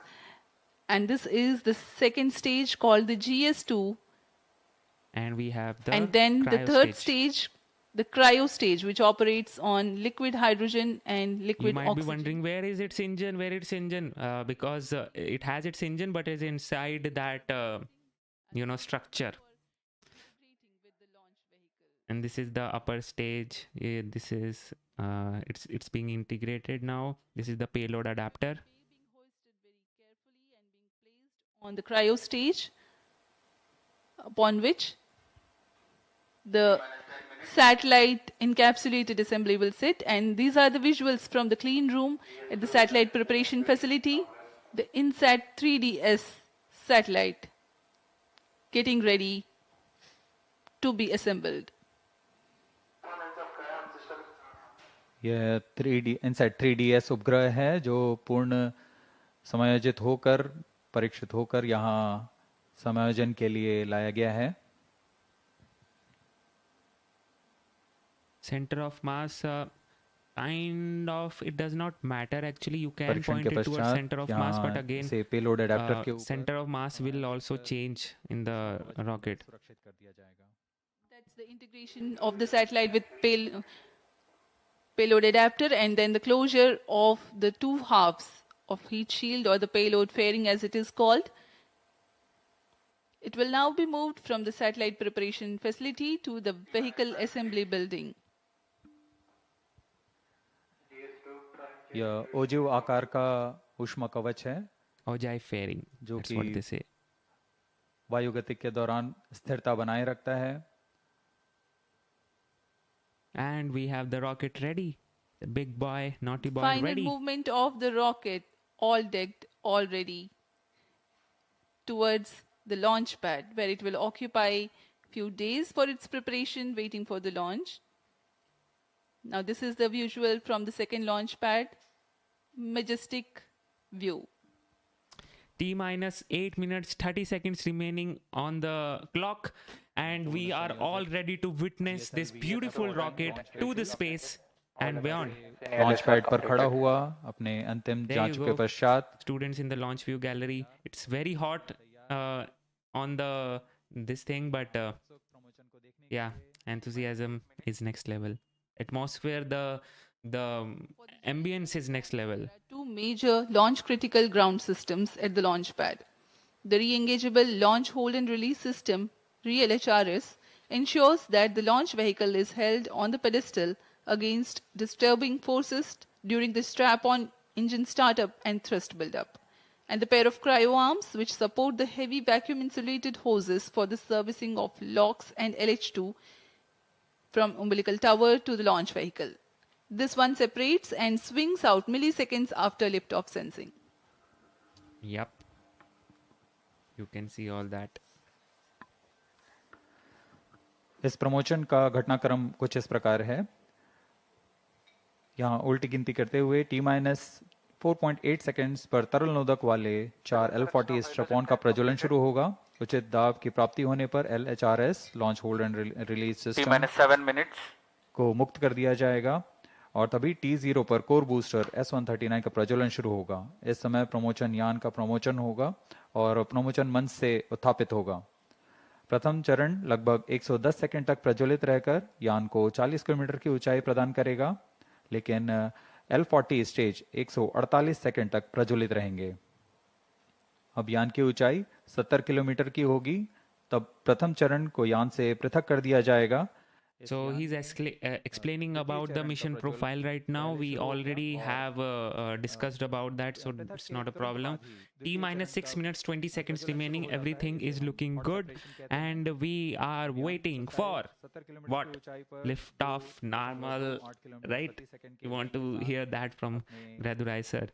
And this is the second stage called the GS2. And we have the And then the cryo third stage, the cryo stage, which operates on liquid hydrogen and liquid You might oxygen. be wondering where is its engine, because it has its engine, but is inside that structure. And this is the upper stage. This is it's being integrated now. This is the payload adapter. Being hoisted very carefully and being placed on the cryo stage, upon which the satellite encapsulated assembly will sit. And these are the visuals from the clean room at the satellite preparation facility, the INSAT-3DS Satellite getting ready to be assembled. यह 3D INSAT 3DS उपग्रह है जो पूर्ण समायोजित होकर परीक्षित होकर यहाँ समायोजन के लिए लाया गया है. Center of mass, kind of, it does not matter actually. You can परीक्षण point के it towards पश्चात center of mass, but यहाँ again, से पेलोड एडाप्टर के ऊपर center of mass will also change in the rocket. सुरक्षित कर दिया जाएगा. That's the integration of the satellite with payload adapter, and then the closure of the 2 halves of heat shield, or the payload fairing as it is called. It will now be moved from the satellite preparation facility to the vehicle assembly building. यह ओजिव आकार का ऊष्मा कवच है Ogive fairing, जो that's what कि they say. वायुगतिक के दौरान स्थिरता बनाए रखता है. And we have the rocket ready. The big boy, naughty boy Final ready. movement of the rocket, all decked, all ready, towards the launch pad, where it will occupy few days for its preparation, waiting for the launch. Now this is the visual from the second launch pad. Majestic view. T-minus 8 minutes 30 seconds remaining on the clock, and we are all ready to witness this beautiful rocket to the space and beyond. Launch pad पर खड़ा हुआ अपने अंतिम There you जांच के go. पश्चात. Students in the launch view gallery. It's very hot on this thing, but yeah, enthusiasm is next level. Atmosphere, the ambience is next level. There are 2 major launch critical ground systems at the launch pad. The re-engageable launch hold and release system, real HRS, ensures that the launch vehicle is held on the pedestal against disturbing forces during the strap-on engine startup and thrust buildup. And the pair of cryo arms, which support the heavy vacuum insulated hoses for the servicing of LOX and LH2 from umbilical tower to the launch vehicle. This one separates and swings out milliseconds after liftoff sensing. Yep. You can see all that. इस promotion का घटनाक्रम कुछ इस प्रकार है. यहाँ उल्टी गिनती करते हुए T-4.8 सेकंड्स पर तरल नोदक वाले 4 L-40 स्ट्रैपॉन का प्रज्वलन शुरू होगा. उचित दाब की प्राप्ति होने पर LHRS launch hold and release system T-7 minutes. को मुक्त कर दिया जाएगा और तभी T0 पर कोर बूस्टर S-139 का प्रज्वलन शुरू होगा. इस समय प्रमोशन यान का प्रमोशन होगा और प्रमोशन मंच से उत्थापित होगा. प्रथम चरण लगभग 110 सेकंड तक प्रज्वलित रहकर यान को 40 किलोमीटर की ऊंचाई प्रदान करेगा, लेकिन L-40 स्टेज 148 सेकंड तक प्रज्वलित रहेंगे। अब यान की ऊंचाई 70 किलोमीटर की होगी। तब प्रथम चरण को यान से पृथक कर दिया जाएगा। So he's explaining about the mission profile right now. We already have discussed about that, so it's not a problem. T minus 6 minutes 20 seconds remaining. Everything is looking good, and we are waiting for what? Liftoff, normal, right? You want to hear that from Gradurai sir.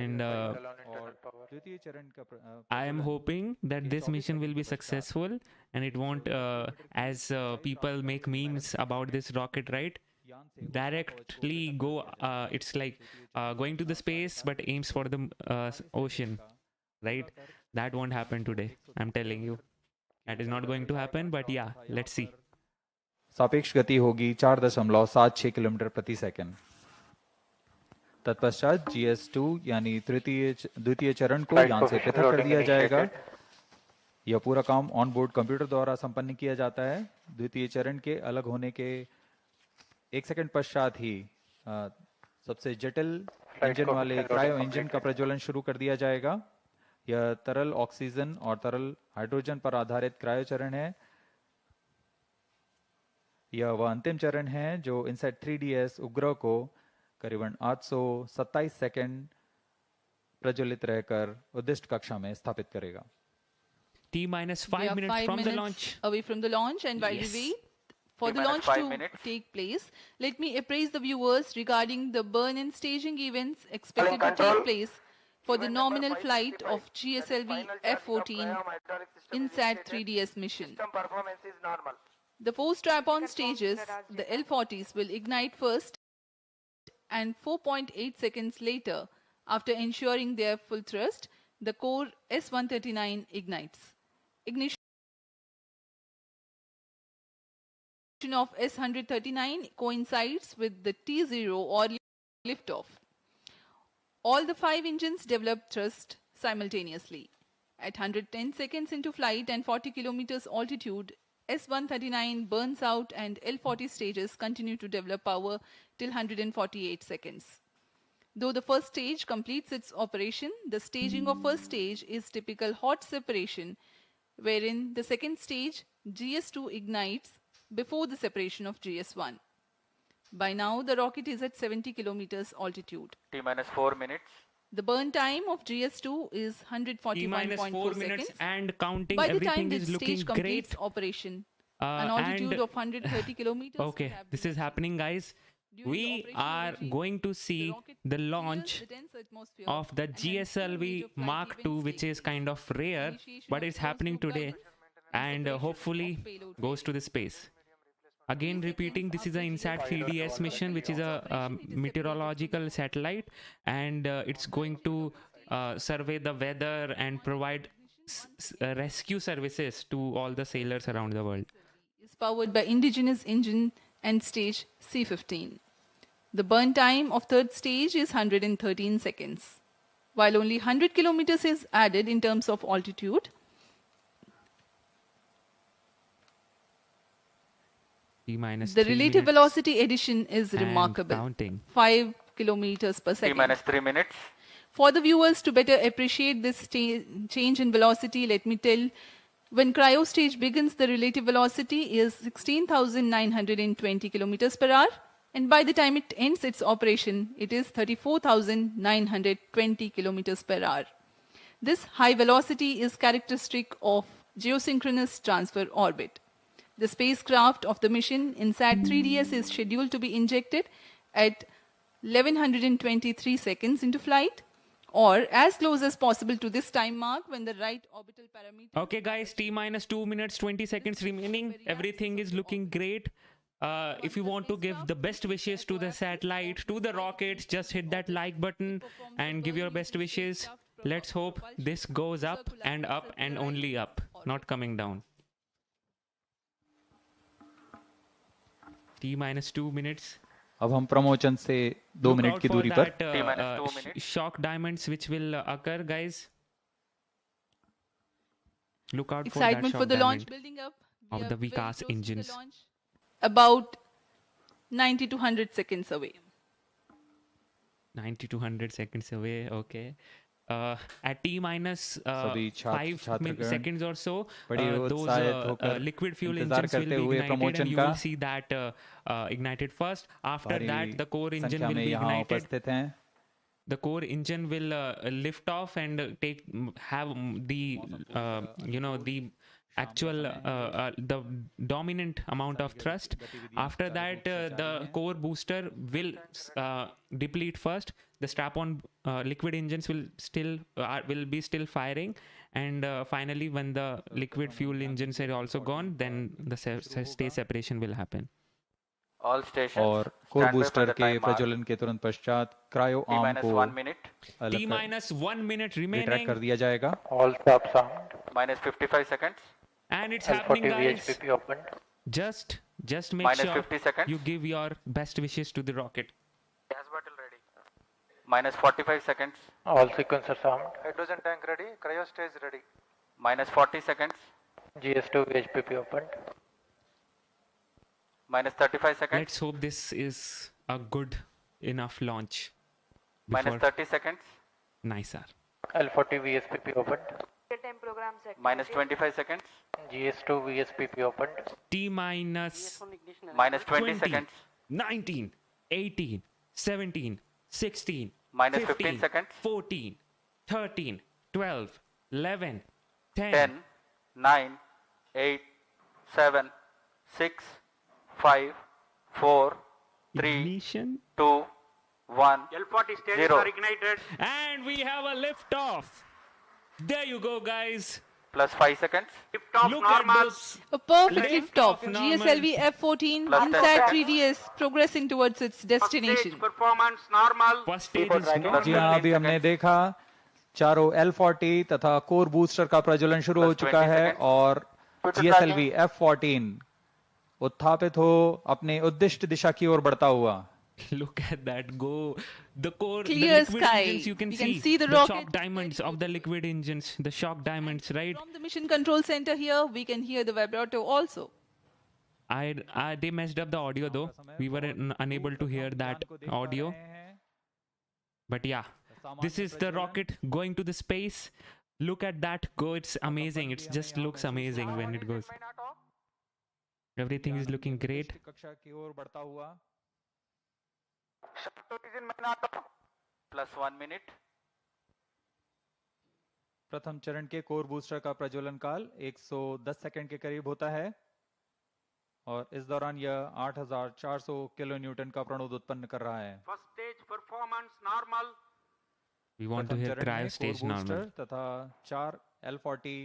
And I am hoping that this mission will be successful and it won't, as people make memes about this rocket, right? Directly go, it's like going to the space but aims for the ocean, right? That won't happen today. I'm telling you. That is not going to happen, but yeah, let's see. सापेक्ष गति होगी 4.76 kilometre प्रति second. तत्पश्चात GS2 यानी द्वितीय चरण को यान से पृथक कर दिया जाएगा। यह पूरा काम ऑन बोर्ड कंप्यूटर द्वारा संपन्न किया जाता है। द्वितीय चरण के अलग होने के 1 सेकंड पश्चात ही सबसे जटिल इंजन वाले क्रायो इंजन का प्रज्वलन शुरू कर दिया जाएगा। यह तरल ऑक्सीजन और तरल हाइड्रोजन पर आधारित क्रायो चरण है। यह वह अंतिम चरण है जो INSAT-3DS उपग्रह को करीबन 827 सेकंड प्रज्वलित रहकर उद्दिष्ट कक्षा में स्थापित करेगा। T minus 5 We are minutes 5 from the minutes launch. away from the launch, and while Yes. we wait for T the minus launch 5 to minutes. take place, let me apprise the viewers regarding the burn and staging events expected to Control. take place for the nominal flight of GSLV F-14 INSAT-3DS mission. System performance is normal. The 4 strap-on stages, the L-40s, will ignite first and 4.8 seconds later, after ensuring their full thrust, the core S-139 ignites. Ignition of S-139 coincides with the T0 or liftoff. All the 5 engines develop thrust simultaneously. At 110 seconds into flight and 40 kilometers altitude, S-139 burns out and L-40 stages continue to develop power till 148 seconds. Though the first stage completes its operation, the staging of first stage is typical hot separation, wherein the second stage, GS2, ignites before the separation of GS1. By now, the rocket is at 70 kilometers altitude. T minus 4 minutes. The burn time of GS2 is T minus 4 141.4 minutes seconds. and counting. By the Everything time is this looking stage completes great. operation, an altitude and of 130 kilometers. Okay, will have this been is happening, guys. During the We operational are regime, going to the see rocket the clears launch the dense atmosphere of the and hence two GSLV major flight Mark II, events which take is place. kind of rare, Initiation but of it's closed happening loop today, guidance and separation hopefully of payload goes to the space. Again, 3 repeating, seconds this is a after INSAT-3DS GSLV mission, which is a operation, it is meteorological satellite, and it's going to survey the weather and provide rescue services to all the sailors around the world. is powered by indigenous engine and stage C-15. The burn time of third stage is 113 seconds. While only 100 kilometers is added in terms of altitude, T minus the 3 relative minutes velocity addition is and remarkable. counting. 5 kilometers per T second. minus 3 minutes. For the viewers to better appreciate this change in velocity, let me tell, when cryo stage begins, the relative velocity is 16,920 kilometers per hour, and by the time it ends its operation, it is 34,920 kilometers per hour. This high velocity is characteristic of Geosynchronous Transfer Orbit. The spacecraft of the mission INSAT-3DS is scheduled to be injected at 1123 seconds into flight, or as close as possible to this time mark when the right orbital parameter. Okay, guys, T minus 2 minutes 20 seconds remaining. Everything is looking great. If you want to give the best wishes to the satellite, to the rockets, just hit that like button and give your best wishes. Let's hope this goes up and only up, not coming down. T minus 2 minutes. अब हम प्रमोचन से 2 Look minute out की for दूरी पर that, T minus 2 minutes. shock diamonds which will occur, guys. Look out for that Excitement shock for the launch diamond. building up. of We are the very Vikas close to the engines. launch. About 90 to 100 seconds away. 90 to 100 seconds away. Okay. At T minus सभी छात्र 5 छात्रगण seconds or so, बड़े those उत्साहित होकर liquid fuel इंतजार engines will करते be हुए ignited, and promotion you का will see that ignited first. After भारी that, the core engine संख्या will में be यहाँ ignited. उपस्थित हैं The core engine will lift off and have the the actual the dominant amount of thrust. After that, the core booster will deplete first. The strap-on liquid engines will be still firing, and finally, when the liquid fuel engines are also gone, then the stage separation will happen. All stations और core stand by for booster the के time mark. प्रज्वलन के तुरंत पश्चात cryo T arm minus को 1 minute. अलग T कर minus 1 minute retract remaining, कर दिया जाएगा All stop sound. Minus 55 seconds. and it's happening, L40 guys. VHPP opened. Just make Minus sure 50 seconds. you give your best wishes to the rocket. Gas bottle ready. Minus 45 seconds. All sequencers armed. Hydrogen tank ready. Cryo stage ready. Minus 40 seconds. GS2 VHPP opened. Minus 35 seconds. Let's hope this is a good enough launch Minus before 30 seconds. NISAR. L40 VSPP opened. Real-time program set. Minus 25 seconds. GS2 VSPP opened. T minus Minus 20 20, seconds. 19, 18, 17, 16, Minus 15 15 seconds. 14, 13, 12, 11, 10. 10, 9, 8, 7, 6, 5, 4, 3, Ignition. 2, 1. L40 stages 0. are ignited. And we have a liftoff. There you go, guys. Plus 5 seconds. Liftoff Look at normal. this. A perfect Lift liftoff. off, Norman. GSLV F-14 Plus 10 INSAT-3DS progressing towards its First destination. stage performance normal. First stage is ji normal. हाँ अभी हमने देखा चारों L40 तथा core booster का प्रज्वलन शुरू हो Plus चुका 20 है seconds. और GSLV F-14 उत्थापित हो अपने उद्दिष्ट दिशा की ओर बढ़ता हुआ Look at that go. The core, Clear the liquid sky. engines, you can see the the rocket shock diamonds of the liquid engines, the shock diamonds, right? From the mission control center here, we can hear the vibrato also. They messed up the audio though. We were unable to hear that audio. But yeah, this is the rocket going to the space. Look at that go. It's amazing. It just looks amazing when it goes. Everything is looking great. कक्षा की ओर बढ़ता हुआ Plus 1 minute. प्रथम चरण के core booster का प्रज्वलन काल 110 सेकंड के करीब होता है और इस दौरान यह 8400 किलो न्यूटन का प्रणोद उत्पन्न कर रहा है First stage performance normal. We want to प्रथम hear चरण cryo में stage कोर normal. बूस्टर तथा 4 L40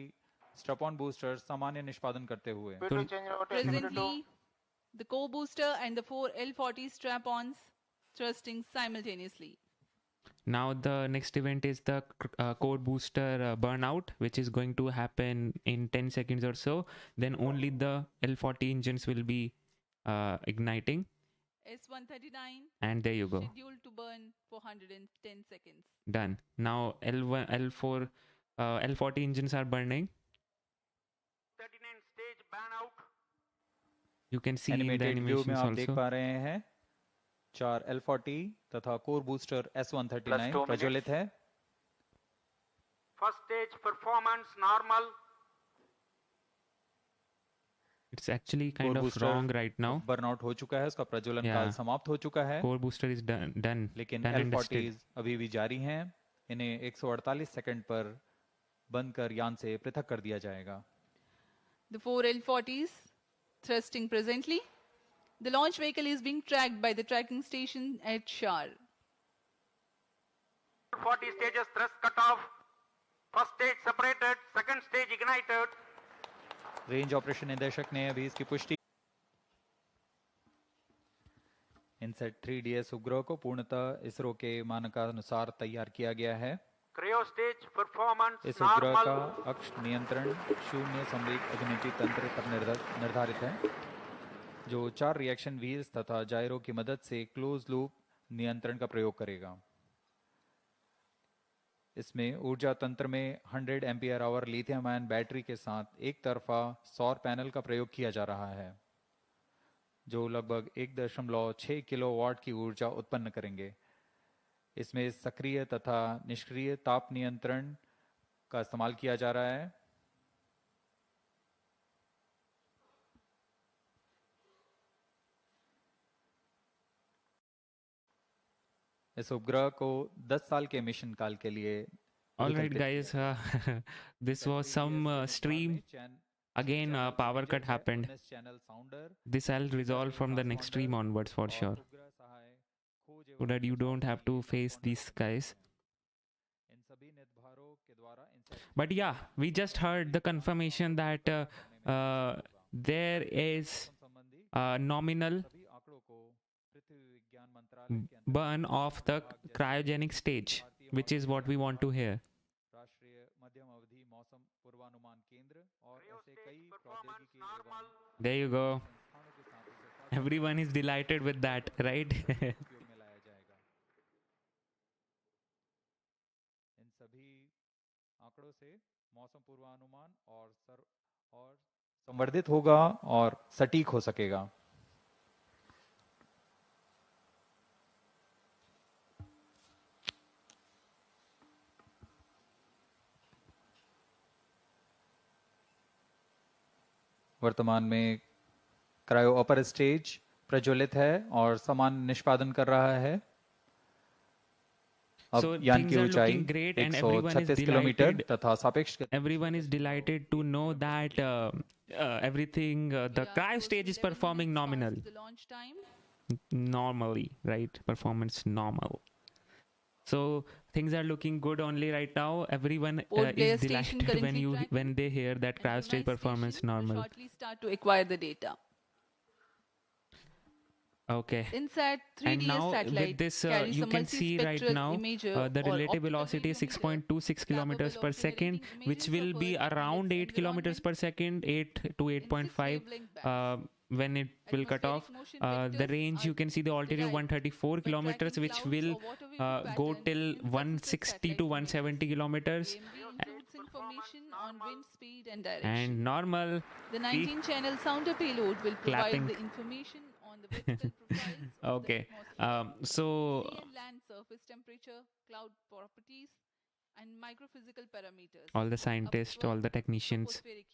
स्ट्रैप-ऑन बूस्टर सामान्य निष्पादन करते हुए Presently, the core booster and the 4 L40 strap-ons thrusting simultaneously. Now the next event is the core booster burnout, which is going to happen in 10 seconds or so. Then only the L40 engines will be igniting. S139 And there you go. scheduled to burn for 110 seconds. Done. Now L1, L4, L40 engines are burning. 39 stage ban out. You can see in the animated view में animations आप देख also. पा रहे हैं 4 L40 तथा core booster Plus 2 S139 minutes. प्रज्वलित है First stage performance normal. It's actually core kind of booster wrong right now. Burnout हो चुका है उसका प्रज्वलन Yeah. काल समाप्त हो चुका है Core booster is done. लेकिन Done and dusted. L40s अभी भी जारी हैं इन्हें 148 सेकंड पर बंद कर यान से पृथक कर दिया जाएगा The 4 L40s thrusting presently. The launch vehicle is being tracked by the tracking station at SHAR. 40 stages thrust cut off. First stage separated. Second stage ignited. Range operation निदेशक ने अभी इसकी पुष्टि इनसेट 3DS उपग्रह को पूर्णतः इसरो के मानकानुसार तैयार किया गया है Cryo stage performance इस उपग्रह normal. का अक्ष नियंत्रण शून्य समवेग अभिनेत्री तंत्र पर निर्धारित है जो 4 रिएक्शन व्हील्स तथा जायरो की मदद से क्लोज लूप नियंत्रण का प्रयोग करेगा इसमें ऊर्जा तंत्र में 100 ampere hour lithium ion battery के साथ एक तरफा सौर पैनल का प्रयोग किया जा रहा है जो लगभग 1.6 किलोवाट की ऊर्जा उत्पन्न करेंगे इसमें सक्रिय तथा निष्क्रिय ताप नियंत्रण का इस्तेमाल किया जा रहा है। इस उपग्रह को 10 साल के मिशन काल के लिए All right, विकल्पित guys. This was some stream. Again, power cut happened. This I'll resolve from the next stream onwards for sure, so that you don't have to face these guys. But yeah, we just heard the confirmation that there is a nominal burn of the cryogenic stage, which is what we want to hear. There you go. Everyone is delighted with that, right? इन सभी आंकड़ों से मौसम पूर्वानुमान और संवर्धित होगा और सटीक हो सकेगा। वर्तमान में क्रायो अपर स्टेज प्रज्वलित है और समान निष्पादन कर रहा है। So अब यान things की are ऊंचाई looking great and everyone is 136 kilometre delighted. तथा सापेक्ष Everyone is delighted to know that everything, the cryo stage is performing nominal. The launch time. Normally, right? Performance normal. So things are looking good only right now. Everyone Port Blair is station delighted currently when they hear that and cryo stage Brunei performance station will normal. shortly start to acquire the data. Okay. INSAT-3DS And now Satellite with this, carries you a can see right multispectral now imager the or relative optical velocity is radiometer 6.26 kilometers capable per of second, generating which images will of be Earth and around its 8 kilometers per environment second, 8 to in 6 8.5 wavelength bands. when it will cut off. Atmospheric motion The vectors range, are you can see the altitude derived 134 by kilometers, tracking which clouds will or water vapor go pattern till in predecessor 160 to satellite 170 images. kilometers. AMD includes information on wind speed and direction. And normal. The See? 19-channel sounder payload will provide Clapping. the information on the vertical profiles of Okay. the atmosphere, So sea and land surface temperature, cloud properties, and microphysical parameters. all the scientists, all the technicians. Tropospheric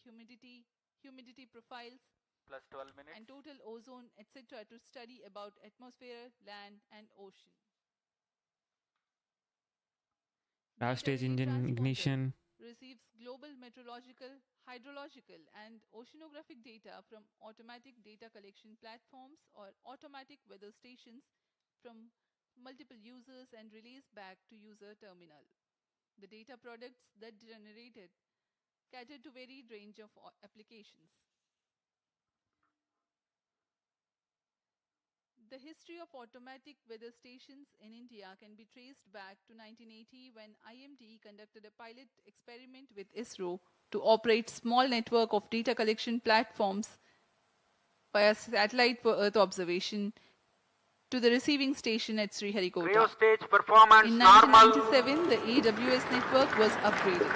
humidity profiles, Plus 12 minutes. and total ozone, etc. to study about atmosphere, land, and ocean. Power Data stage relay engine transponder ignition. receives global meteorological, hydrological, and oceanographic data from automatic data collection platforms or automatic weather stations from multiple users and relays back to user terminal. The data products that generated cater to varied range of applications. The history of automatic weather stations in India can be traced back to 1980 when IMD conducted a pilot experiment with ISRO to operate small network of data collection platforms via satellite for Earth observation to the receiving station at Sriharikota. Cryo stage performance In normal. 1997, the AWS network was upgraded.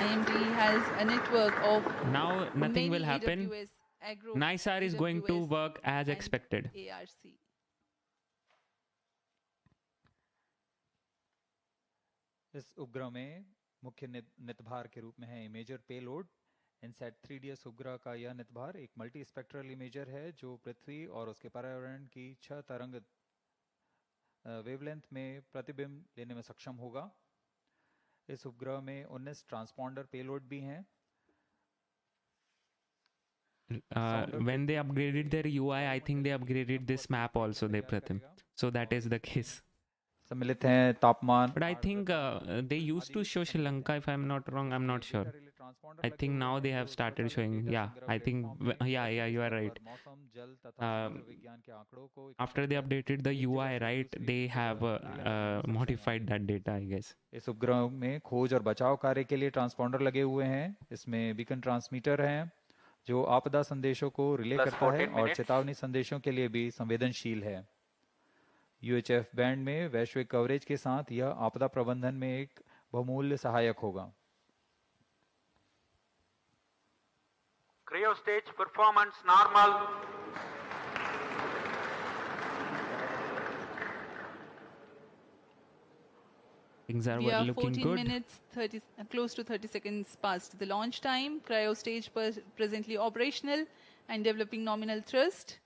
IMD has a network of Now nothing many will happen. AWS, agro, NISAR is going to AWS, work as and expected. ARC. इस उपग्रह में मुख्य नितभार के रूप में है imager payload. INSAT 3DS उपग्रह का यह नितभार एक मल्टी स्पेक्ट्रल इमेजर है जो पृथ्वी और उसके पर्यावरण की 6 तरंग वेवलेंथ में प्रतिबिंब लेने में सक्षम होगा। इस उपग्रह में 19 ट्रांसपॉन्डर पेलोड भी हैं। When they upgraded their UI, I think they upgraded this map also, they Pratham. So that is the case. सम्मिलित हैं तापमान। But I think they used to show Sri Lanka, if I'm not wrong. I'm not sure. I think now they have started showing. Yeah, I think. Yeah, you are right. After they updated the UI, right, they have modified that data, I guess. इस उपग्रह में खोज और बचाव कार्य के लिए transponder लगे हुए हैं। इसमें बीकन ट्रांसमीटर हैं जो आपदा संदेशों को रिले करता है और चेतावनी संदेशों के लिए भी संवेदनशील है। UHF बैंड में वैश्विक कवरेज के साथ यह आपदा प्रबंधन में एक बहुमूल्य सहायक होगा। Cryo stage performance normal. Things are We are looking 14 good. minutes, close to 30 seconds past the launch time. Cryo stage presently operational and developing nominal thrust.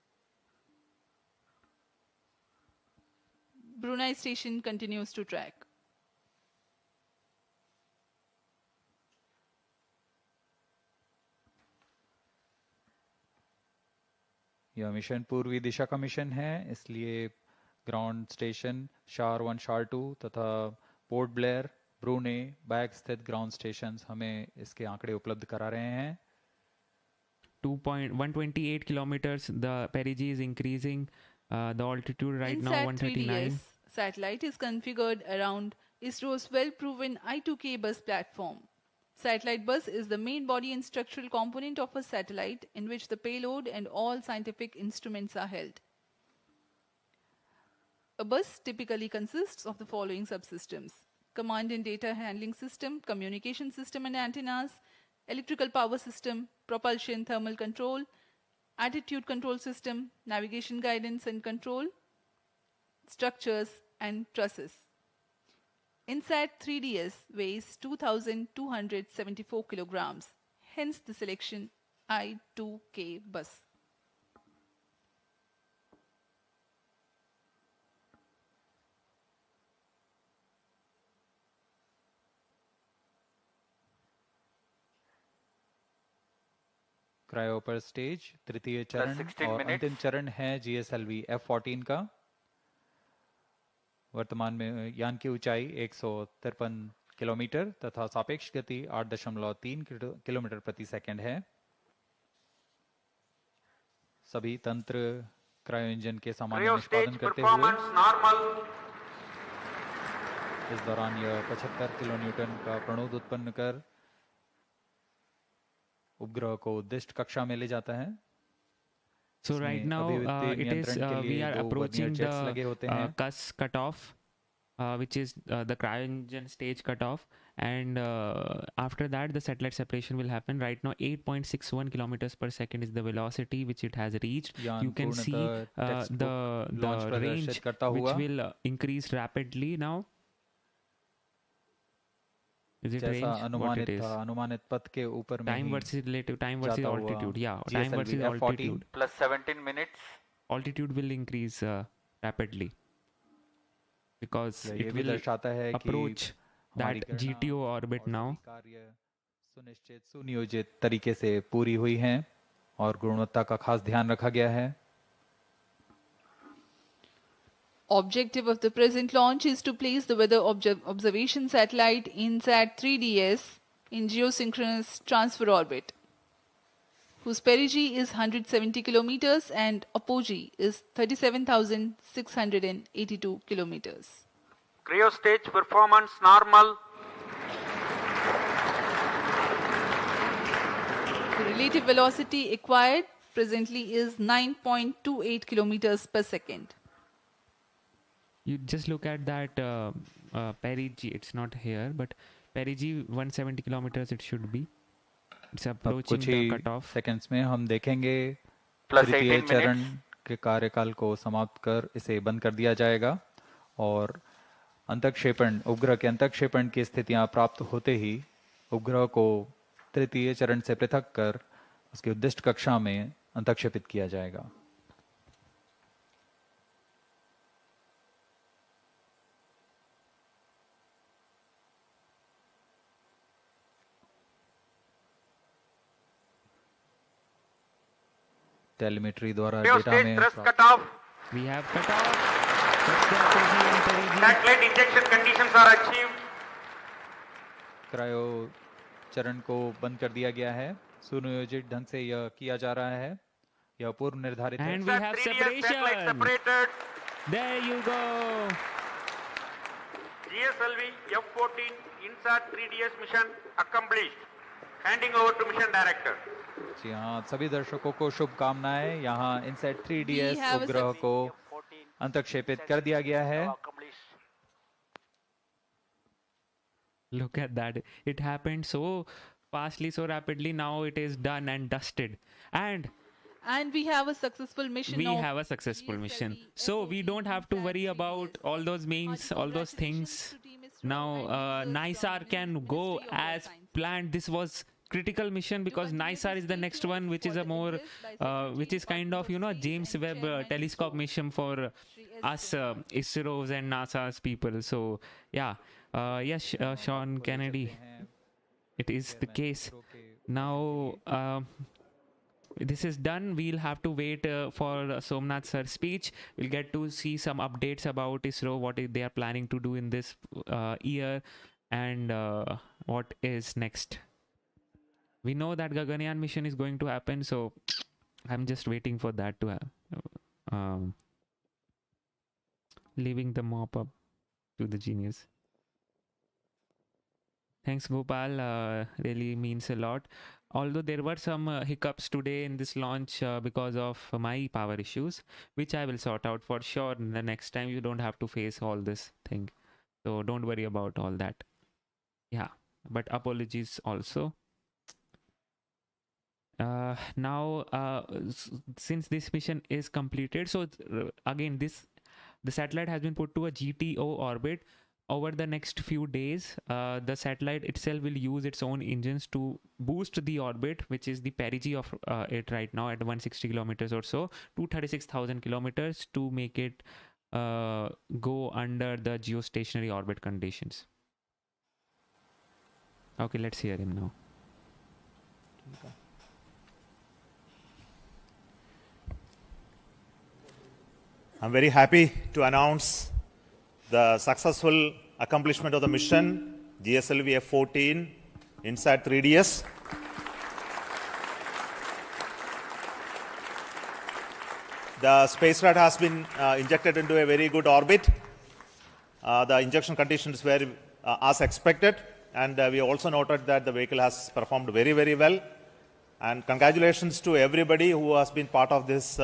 Brunei station continues to track. यह mission पूर्वी दिशा का mission है, इसलिए ground station शार 1 शार 2 तथा port Blair ब्रूने bag स्थित ground stations हमें इसके आंकड़े उपलब्ध करा रहे हैं. 128 kilometers. The perigee is increasing. The altitude right now 139. INSAT-3DS Satellite is configured around ISRO's well-proven I2K bus platform. Satellite bus is the main body and structural component of a satellite in which the payload and all scientific instruments are held. A bus typically consists of the following subsystems: command and data handling system, communication system and antennas, electrical power system, propulsion thermal control, attitude control system, navigation guidance and control, structures and trusses. INSAT-3DS weighs 2,274 kilograms, hence the selection I2K bus. Cryo पर stage तृतीय चरण 16 और minutes. अंतिम चरण है GSLV F-14 का. वर्तमान में यान की ऊंचाई 153 किलोमीटर तथा सापेक्ष गति 8.3 किलोमीटर प्रति सेकंड है. सभी तंत्र क्रायो इंजन के सामान्य Cryo निष्पादन stage करते हुए performance normal. इस दौरान यह 75 किलोन्यूटन का प्रणोद उत्पन्न कर उपग्रह को उद्दिष्ट कक्षा में ले जाता है. So right now it is we are approaching the CUS cutoff, which is the cryo engine stage cutoff, and after that the satellite separation will happen. Right now 8.61 kilometers per second is the velocity which it has reached. You can see the range which will increase rapidly now. Is it range? What it is? अनुमानित पथ के ऊपर में Time ही versus relative, time versus जाता हुआ altitude. Yeah, GSLV time versus F-14 altitude. Plus 17 minutes. Altitude will increase rapidly because ये it भी will दर्शाता है कि approach हमारी that गणना GTO orbit और now. सभी कार्य सुनिश्चित सुनियोजित तरीके से पूरी हुई हैं और गुणवत्ता का खास ध्यान रखा गया है. Objective of the present launch is to place the weather observation satellite INSAT-3DS in geosynchronous transfer orbit, whose perigee is 170 kilometers and apogee is 37,682 kilometers. Cryo stage performance normal. The relative velocity acquired presently is 9.28 kilometers per second. You just look at that perigee. It's not here, but perigee 170 kilometers it should be. It's अब approaching कुछ the he cutoff. Seconds में हम देखेंगे Plus तृतीय 18 चरण minutes. के कार्यकाल को समाप्त कर इसे बंद कर दिया जाएगा और अंतःक्षेपण उपग्रह के अंतःक्षेपण की स्थितियां प्राप्त होते ही उपग्रह को तृतीय चरण से पृथक कर उसकी उद्दिष्ट कक्षा में अंतःक्षेपित किया जाएगा. टेलीमेट्री द्वारा Cryo डेटा stage में thrust cutoff. We have cutoff. That's the apogee and perigee. Satellite injection conditions are achieved. Cryo चरण को बंद कर दिया गया है. सुनियोजित ढंग से यह किया जा रहा है. यह पूर्व निर्धारित है. And we have INSAT-3DS satellite separation. separated. There you go. GSLV F-14 INSAT-3DS mission accomplished. Handing over to mission director. जी हाँ, सभी दर्शकों को शुभकामनाएं. यहाँ INSAT-3DS We have a उपग्रह को अंतःक्षेपित कर दिया गया है. Look at that. It happened so fastly, so rapidly. Now it is done and dusted. And we have a successful mission. we of have a successful mission. GSLV So we don't have to worry INSAT-3DS. about all those memes, all those things. Congratulations to Team ISRO Now NISAR can go as planned. This was critical mission because NISAR is the next one, which is a more which is kind of, you know, James Webb telescope mission for us ISRO's and NASA's people. So yeah, yes, Sean Kennedy, it is the case. Now this is done. We'll have to wait for Somnath sir's speech. We'll get to see some updates about ISRO, what they are planning to do in this year, and what is next. We know that Gaganyaan mission is going to happen, so I'm just waiting for that to happen. Leaving the mop up to the genius. Thanks, Gopal. Really means a lot. Although there were some hiccups today in this launch because of my power issues, which I will sort out for sure. The next time you don't have to face all this thing. So don't worry about all that. Yeah, but apologies also. Now, since this mission is completed, so again, the satellite has been put to a GTO orbit. Over the next few days, the satellite itself will use its own engines to boost the orbit, which is the perigee of it right now at 160 kilometers or so, to 36,000 kilometers, to make it go under the geostationary orbit conditions. Okay, let's hear him now. Okay. I'm very happy to announce the successful accomplishment of the mission, GSLV F-14 INSAT-3DS. The spacecraft has been injected into a very good orbit. The injection conditions were as expected, and we also noted that the vehicle has performed very, very well. And congratulations to everybody who has been part of this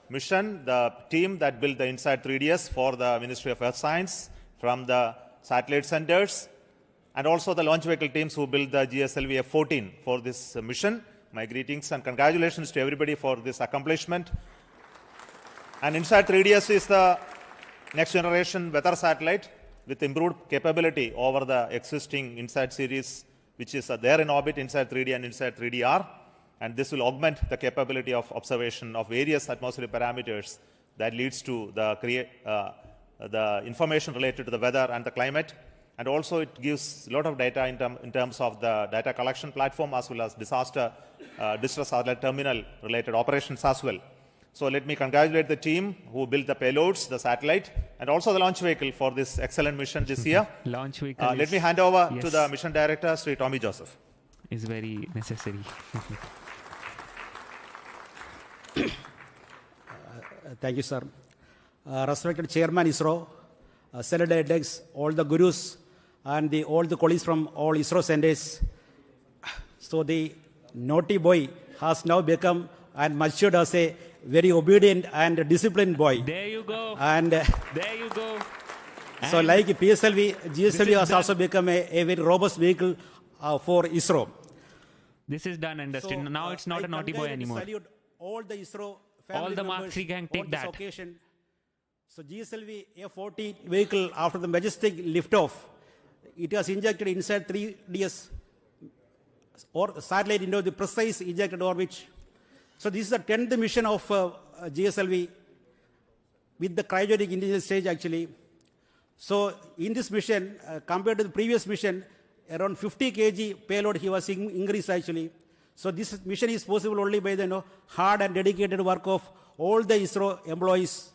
mission, the team that built the INSAT-3DS for the Ministry of Earth Science from the satellite centers, and also the launch vehicle teams who built the GSLV F-14 for this mission. My greetings and congratulations to everybody for this accomplishment. And INSAT-3DS is the next generation weather satellite with improved capability over the existing INSAT series, which is there in orbit, INSAT-3D and INSAT-3DR. And this will augment the capability of observation of various atmospheric parameters that leads to the information related to the weather and the climate. And also it gives a lot of data in terms of the data collection platform, as well as distress satellite terminal related operations as well. So let me congratulate the team who built the payloads, the satellite, and also the launch vehicle for this excellent mission this year. Launch vehicle. Let me hand over to the mission director, Sri Tommy Joseph. Is very necessary. Thank you, sir. Respected Chairman ISRO, Senator Dex, all the gurus, and all the colleagues from all ISRO centers. So the naughty boy has now become and matured as a very obedient and disciplined boy. There you go. And there you go. So like PSLV, GSLV has also become a very robust vehicle for ISRO. This is done, understood. So, now it's not a naughty boy anymore. All the ISRO family all the Mark III gang take that. Occasion. So GSLV F-14 vehicle, after the majestic liftoff, it has injected INSAT-3DS or satellite into the precise ejected orbit. So this is the 10th mission of GSLV with the cryogenic indigenous stage actually. So in this mission, compared to the previous mission, around 50 kg payload he was increased actually. So this mission is possible only by the hard and dedicated work of all the ISRO employees.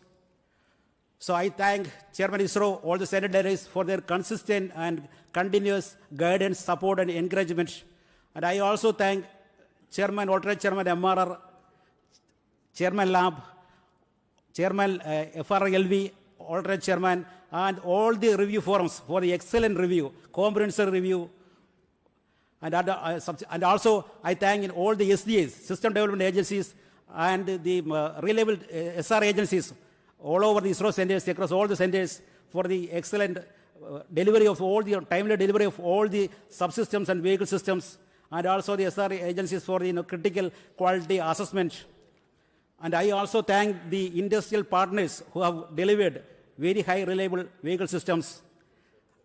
So I thank Chairman ISRO, all the secretaries for their consistent and continuous guidance, support and encouragement. And I also thank Chairman, alternate Chairman MRR, Chairman Lab, Chairman FRLV, alternate Chairman, and all the review forums for the excellent review, comprehensive review. And also I thank all the SDAs, System Development Agencies, and the reliable SR agencies all over the ISRO centers, across all the centers, for the excellent delivery of all the timely delivery of all the subsystems and vehicle systems, and also the SR agencies for the critical quality assessment. And I also thank the industrial partners who have delivered very high reliable vehicle systems.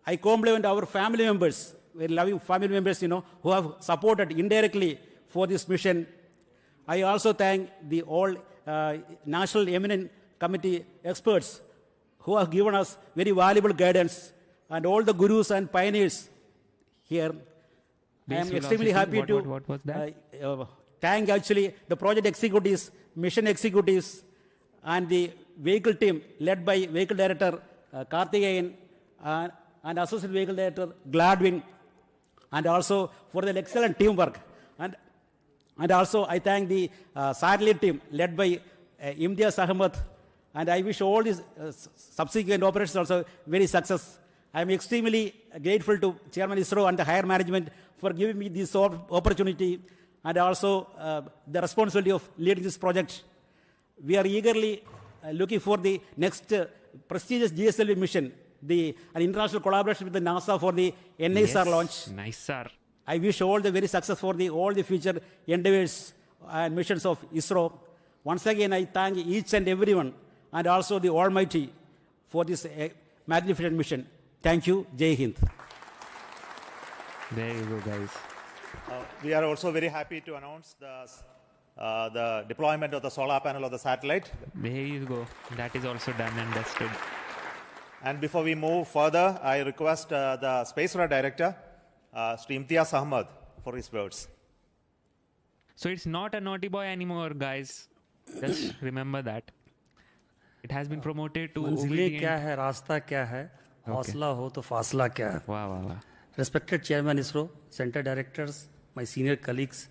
I compliment our family members, very loving family members, who have supported indirectly for this mission. I also thank the all National Eminent Committee experts who have given us very valuable guidance, and all the gurus and pioneers here. I am extremely happy to what was that? Thank actually the project executives, mission executives, and the vehicle team led by Vehicle Director Karthikeyan and Associate Vehicle Director Gladwin, and also for the excellent teamwork. And also I thank the satellite team led by Imtiaz Ahmed, and I wish all these subsequent operations also very success. I am extremely grateful to Chairman ISRO and the higher management for giving me this opportunity, and also the responsibility of leading this project. We are eagerly looking for the next prestigious GSLV mission, an international collaboration with the NASA for the NISAR launch. NISAR. I wish all the very success for all the future endeavors and missions of ISRO. Once again, I thank each and everyone, and also the Almighty for this magnificent mission. Thank you. Jai Hind. There you go, guys. We are also very happy to announce the deployment of the solar panel of the satellite. There you go. That is also done and dusted. And before we move further, I request the Spacecraft Director, Sri Imtiaz Ahmed, for his words. So it's not a naughty boy anymore, guys. Just remember that. It has been promoted to मंजिलें क्या है, रास्ता क्या है, हौसला हो तो फासला क्या है. Wow, wow, wow. Respected Chairman ISRO, Center Directors, my senior colleagues,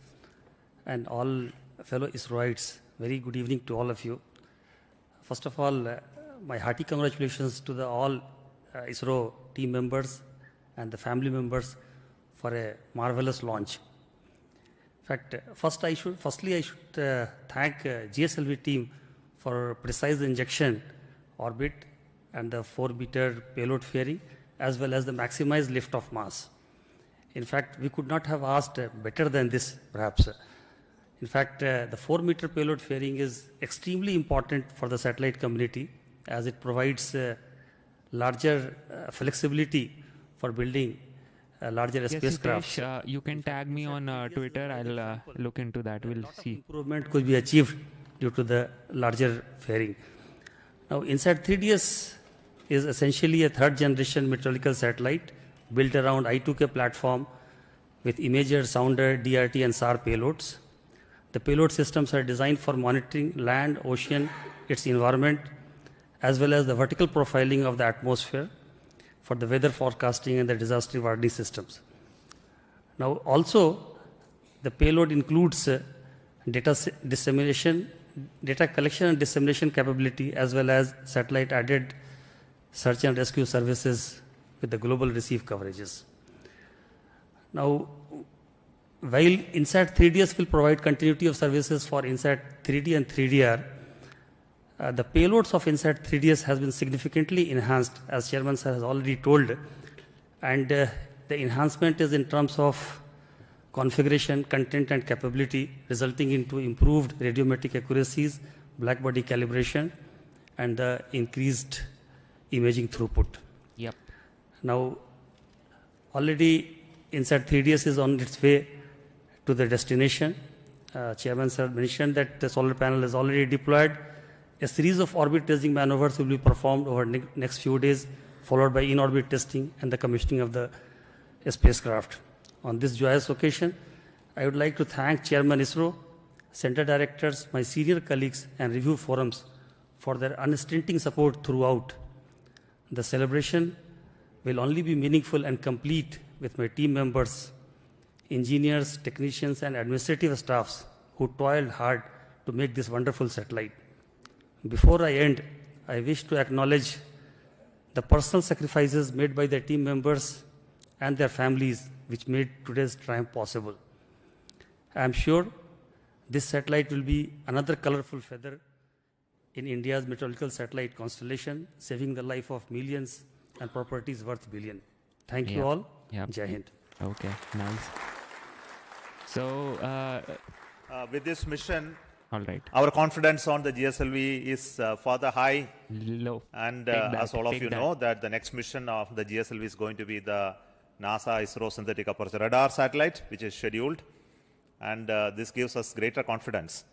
and all fellow ISROites, very good evening to all of you. First of all, my hearty congratulations to all ISRO team members and the family members for a marvelous launch. In fact, firstly I should thank GSLV team for precise injection orbit and the 4-meter payload fairing, as well as the maximized liftoff mass. In fact, we could not have asked better than this, perhaps. In fact, the 4-meter payload fairing is extremely important for the satellite community, as it provides larger flexibility for building larger spacecraft. Hitesh, you can tag me on Twitter. I'll look into that. We'll see. Improvement could be achieved due to the larger fairing. Now, INSAT-3DS is essentially a third-generation meteorological satellite built around I2K platform with imager, sounder, DRT, and SAR payloads. The payload systems are designed for monitoring land, ocean, its environment, as well as the vertical profiling of the atmosphere for the weather forecasting and the disaster warning systems. Now, also, the payload includes data collection and dissemination capability, as well as satellite-added search and rescue services with the global receive coverages. Now, while INSAT-3DS will provide continuity of services for INSAT-3D and 3DR, the payloads of INSAT-3DS has been significantly enhanced, as Chairman Sir has already told, and the enhancement is in terms of configuration, content, and capability, resulting into improved radiometric accuracies, blackbody calibration, and the increased imaging throughput. Yep. Now, already INSAT-3DS is on its way to the destination. Chairman Sir mentioned that the solar panel is already deployed. A series of orbit testing maneuvers will be performed over next few days, followed by in-orbit testing and the commissioning of the spacecraft. On this joyous occasion, I would like to thank Chairman ISRO, Center Directors, my senior colleagues, and review forums for their unstinting support throughout. The celebration will only be meaningful and complete with my team members, engineers, technicians, and administrative staffs who toiled hard to make this wonderful satellite. Before I end, I wish to acknowledge the personal sacrifices made by the team members and their families, which made today's triumph possible. I am sure this satellite will be another colorful feather in India's meteorological satellite constellation, saving the life of millions and properties worth billion. Thank you all. Yep. Jai Hind. Okay, nice. So, With this mission, All right. Our confidence on the GSLV is further high. Low. And Take that, as all of take you that. know, that the next mission of the GSLV is going to be the NASA ISRO synthetic aperture radar satellite, which is scheduled. And this gives us greater confidence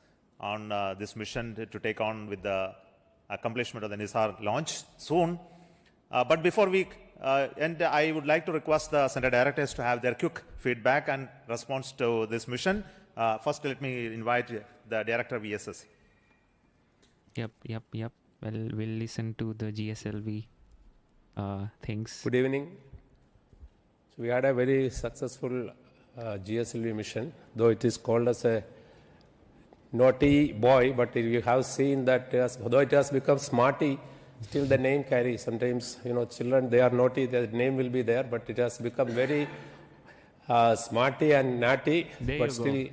on this mission to take on with the accomplishment of the NISAR launch soon. But before we end, I would like to request the Center Directors to have their quick feedback and response to this mission. First, let me invite the Director of VSS. Yep. Well, we'll listen to the GSLV things. Good evening. So we had a very successful GSLV mission, though it is called as a naughty boy, but you have seen that though it has become smarty, still the name carries. Sometimes, children, they are naughty, their name will be there, but it has become very smarty and naughty. There but you still,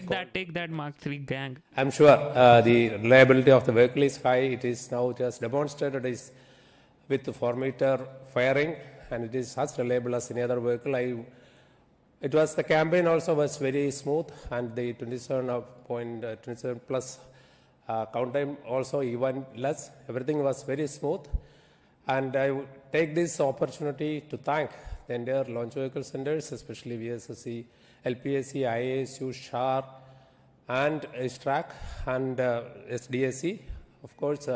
go. Take that Mark III gang. I'm sure the reliability of the vehicle is high. It is now just demonstrated is with 4-meter firing, and it is as reliable as any other vehicle. The campaign also was very smooth, and the 27 plus count time also even less. Everything was very smooth, and I would take this opportunity to thank the entire launch vehicle centers, especially VSSC, LPSC, ISU, SHAR, and ISTRAC, and SDSC. Of course,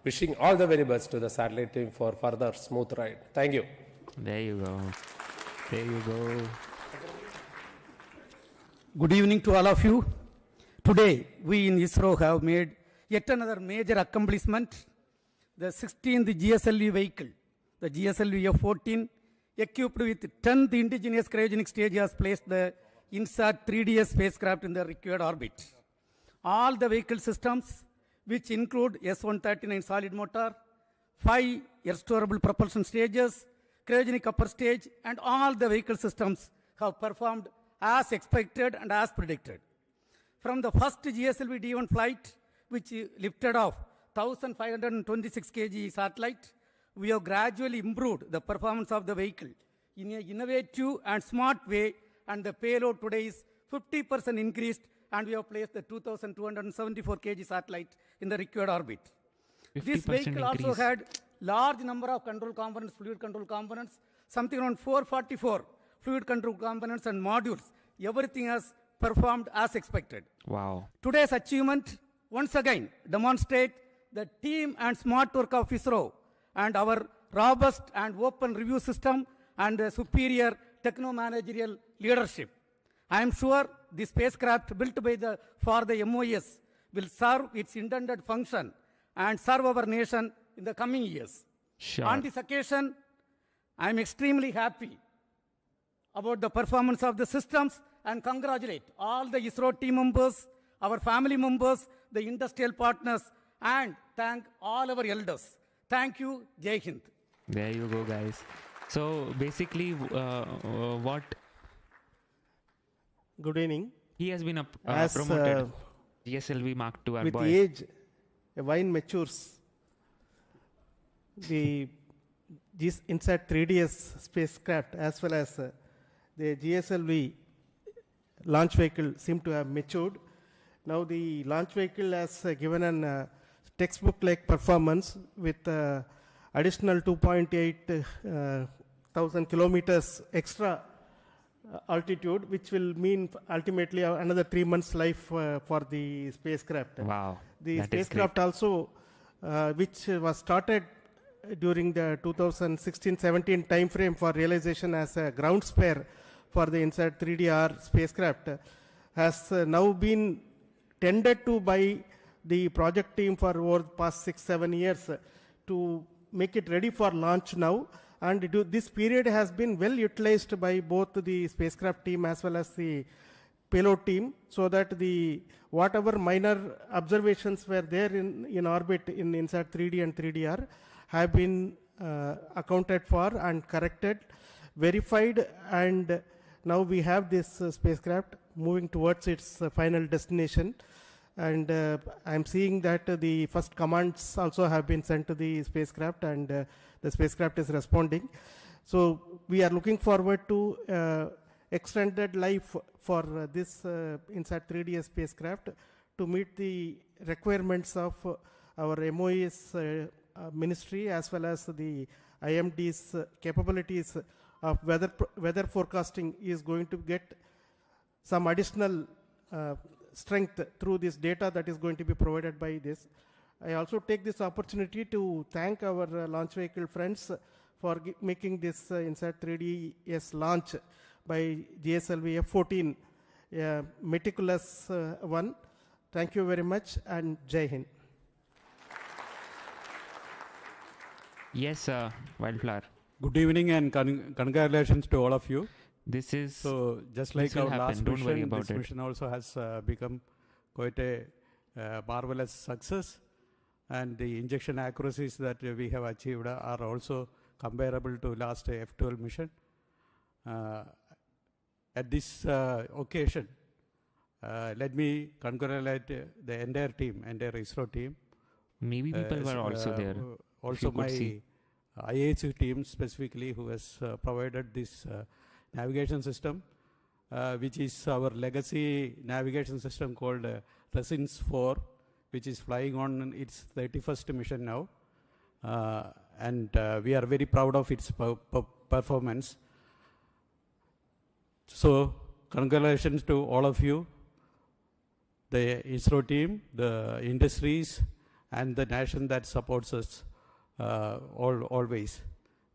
wishing all the very best to the satellite team for further smooth ride. Thank you. There you go. Good evening to all of you. Today, we in ISRO have made yet another major accomplishment. The 16th GSLV vehicle, the GSLV F-14, equipped with 10th indigenous cryogenic stage, has placed the INSAT-3DS spacecraft in the required orbit. All the vehicle systems, which include S-139 solid motor, 5 earth-storable propulsion stages, cryogenic upper stage, and all the vehicle systems have performed as expected and as predicted. From the first GSLV D1 flight, which lifted off 1,526 kg satellite, we have gradually improved the performance of the vehicle in an innovative and smart way, and the payload today is 50% increased, and we have placed the 2,274 kg satellite in the required orbit. This vehicle also had large number of control components, fluid control components, something around 444 fluid control components and modules. Everything has performed as expected. Wow. Today's achievement once again demonstrate the team and smart work of ISRO and our robust and open review system and the superior techno-managerial leadership. I am sure the spacecraft built for the MOS will serve its intended function and serve our nation in the coming years. Sure. On this occasion, I am extremely happy about the performance of the systems and congratulate all the ISRO team members, our family members, the industrial partners, and thank all our elders. Thank you. Jai Hind. There you go, guys. So basically, what? Good evening. He has been As promoted. GSLV Mark II. With age, a wine matures. The INSAT-3DS spacecraft as well as the GSLV launch vehicle seem to have matured. Now the launch vehicle has given an textbook-like performance with additional 2.8 thousand kilometers extra altitude, which will mean ultimately another 3 months life for the spacecraft. Wow. The spacecraft also, which was started during the 2016-17 time frame for realization as a ground spare for the INSAT-3DR spacecraft, has now been tended to by the project team for over the past 6-7 years to make it ready for launch now. And this period has been well utilized by both the spacecraft team as well as the payload team, so that the whatever minor observations were there in orbit in INSAT-3D and 3DR have been accounted for and corrected, verified, and now we have this spacecraft moving towards its final destination. And I'm seeing that the first commands also have been sent to the spacecraft, and the spacecraft is responding. So we are looking forward to extended life for this INSAT-3DS spacecraft to meet the requirements of our MOE's ministry as well as the IMD's capabilities of weather forecasting is going to get some additional strength through this data that is going to be provided by this. I also take this opportunity to thank our launch vehicle friends for making this INSAT-3DS launch by GSLV F-14 meticulous one. Thank you very much, and Jai Hind. Yes, Wildflower. Good evening and congratulations to all of you. This is so just like this our will happen. last Don't mission, worry about this it. mission also has become quite a marvelous success, and the injection accuracies that we have achieved are also comparable to last F-12 mission. At this occasion, let me congratulate the entire team, entire ISRO team. Maybe people were also there. Also my IAC team specifically, who has provided this navigation system, which is our legacy navigation system called Resins 4, which is flying on its 31st mission now. And we are very proud of its performance. So congratulations to all of you, the ISRO team, the industries, and the nation that supports us always.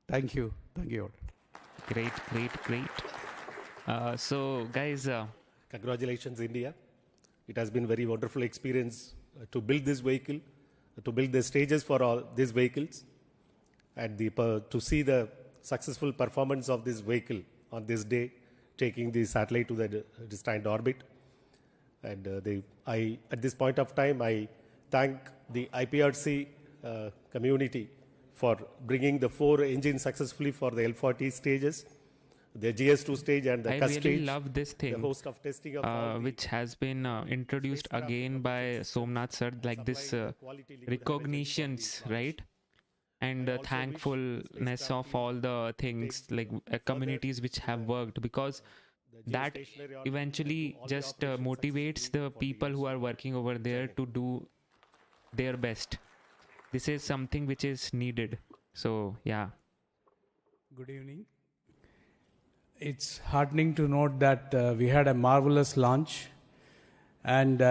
Thank you. Thank you all. Great, great, great. So guys, congratulations India. It has been very wonderful experience to build this vehicle, to build the stages for all these vehicles, and to see the successful performance of this vehicle on this day, taking the satellite to the destined orbit. And at this point of time, I thank the IPRC community for bringing the 4 engines successfully for the L40 stages, the GS2 stage and the CUS stage. I really love this thing, the host of testing of which has been introduced again by Somnath sir, like this recognitions, right? And thankfulness of all the things, like communities which have worked, because that eventually just motivates the people who are working over there to do their best. This is something which is needed. So yeah. Good evening. It's heartening to note that we had a marvelous launch, and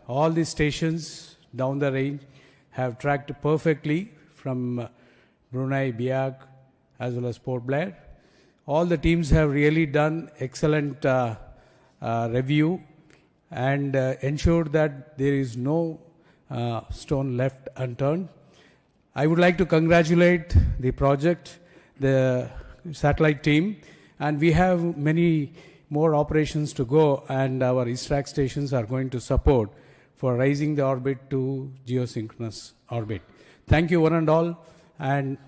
all the stations down the range have tracked perfectly from Brunei, Biak, as well as Port Blair. All the teams have really done excellent review and ensured that there is no stone left unturned. I would like to congratulate the project, the satellite team, and we have many more operations to go, and our ISRAC stations are going to support for raising the orbit to geosynchronous orbit. Thank you one and all, and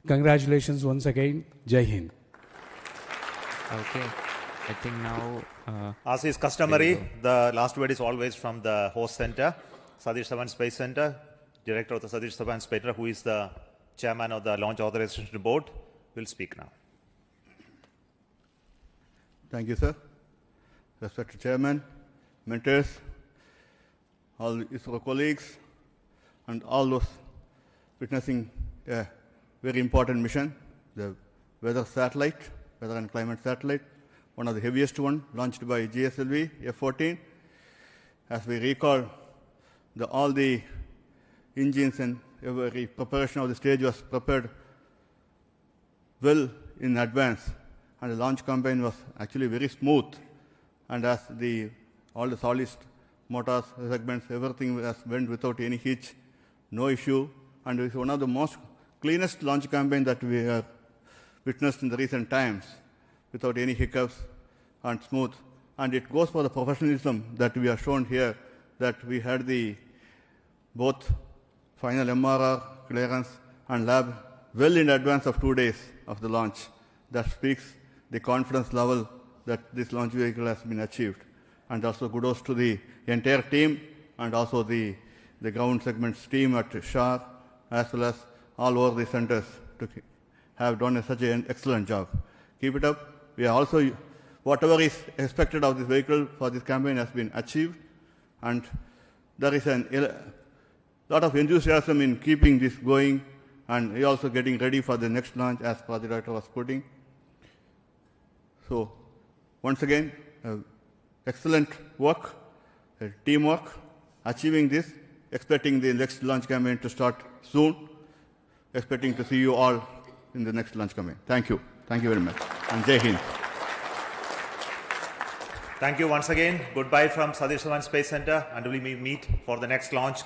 congratulations once again. Jai Hind. Okay, I think now... As is customary, the last word is always from the host center, Satish Dhawan Space Center, Director of the Satish Dhawan Space Center, who is the Chairman of the Launch Authorization Board, will speak now. Thank you, sir. Respected Chairman, mentors, all ISRO colleagues, and all those witnessing a very important mission, the weather and climate satellite, one of the heaviest one, launched by GSLV F-14. As we recall, all the engines and every preparation of the stage was prepared well in advance, and the launch campaign was actually very smooth. And as all the solid motors, segments, everything went without any hitch, no issue, and it's one of the most cleanest launch campaign that we have witnessed in the recent times, without any hiccups and smooth. And it goes for the professionalism that we have shown here, that we had both final MRR, clearance, and lab well in advance of 2 days of the launch. That speaks the confidence level that this launch vehicle has been achieved. And also kudos to the entire team, and also the ground segments team at SHAR, as well as all over the centers to have done such an excellent job. Keep it up. We are also whatever is expected of this vehicle for this campaign has been achieved, and there is a lot of enthusiasm in keeping this going, and we are also getting ready for the next launch, as Project Director was putting. So, once again, excellent work, teamwork, achieving this, expecting the next launch campaign to start soon, expecting to see you all in the next launch campaign. Thank you. Thank you very much. And Jai Hind. Thank you once again. Goodbye from Satish Dhawan Space Center, until we meet for the next launch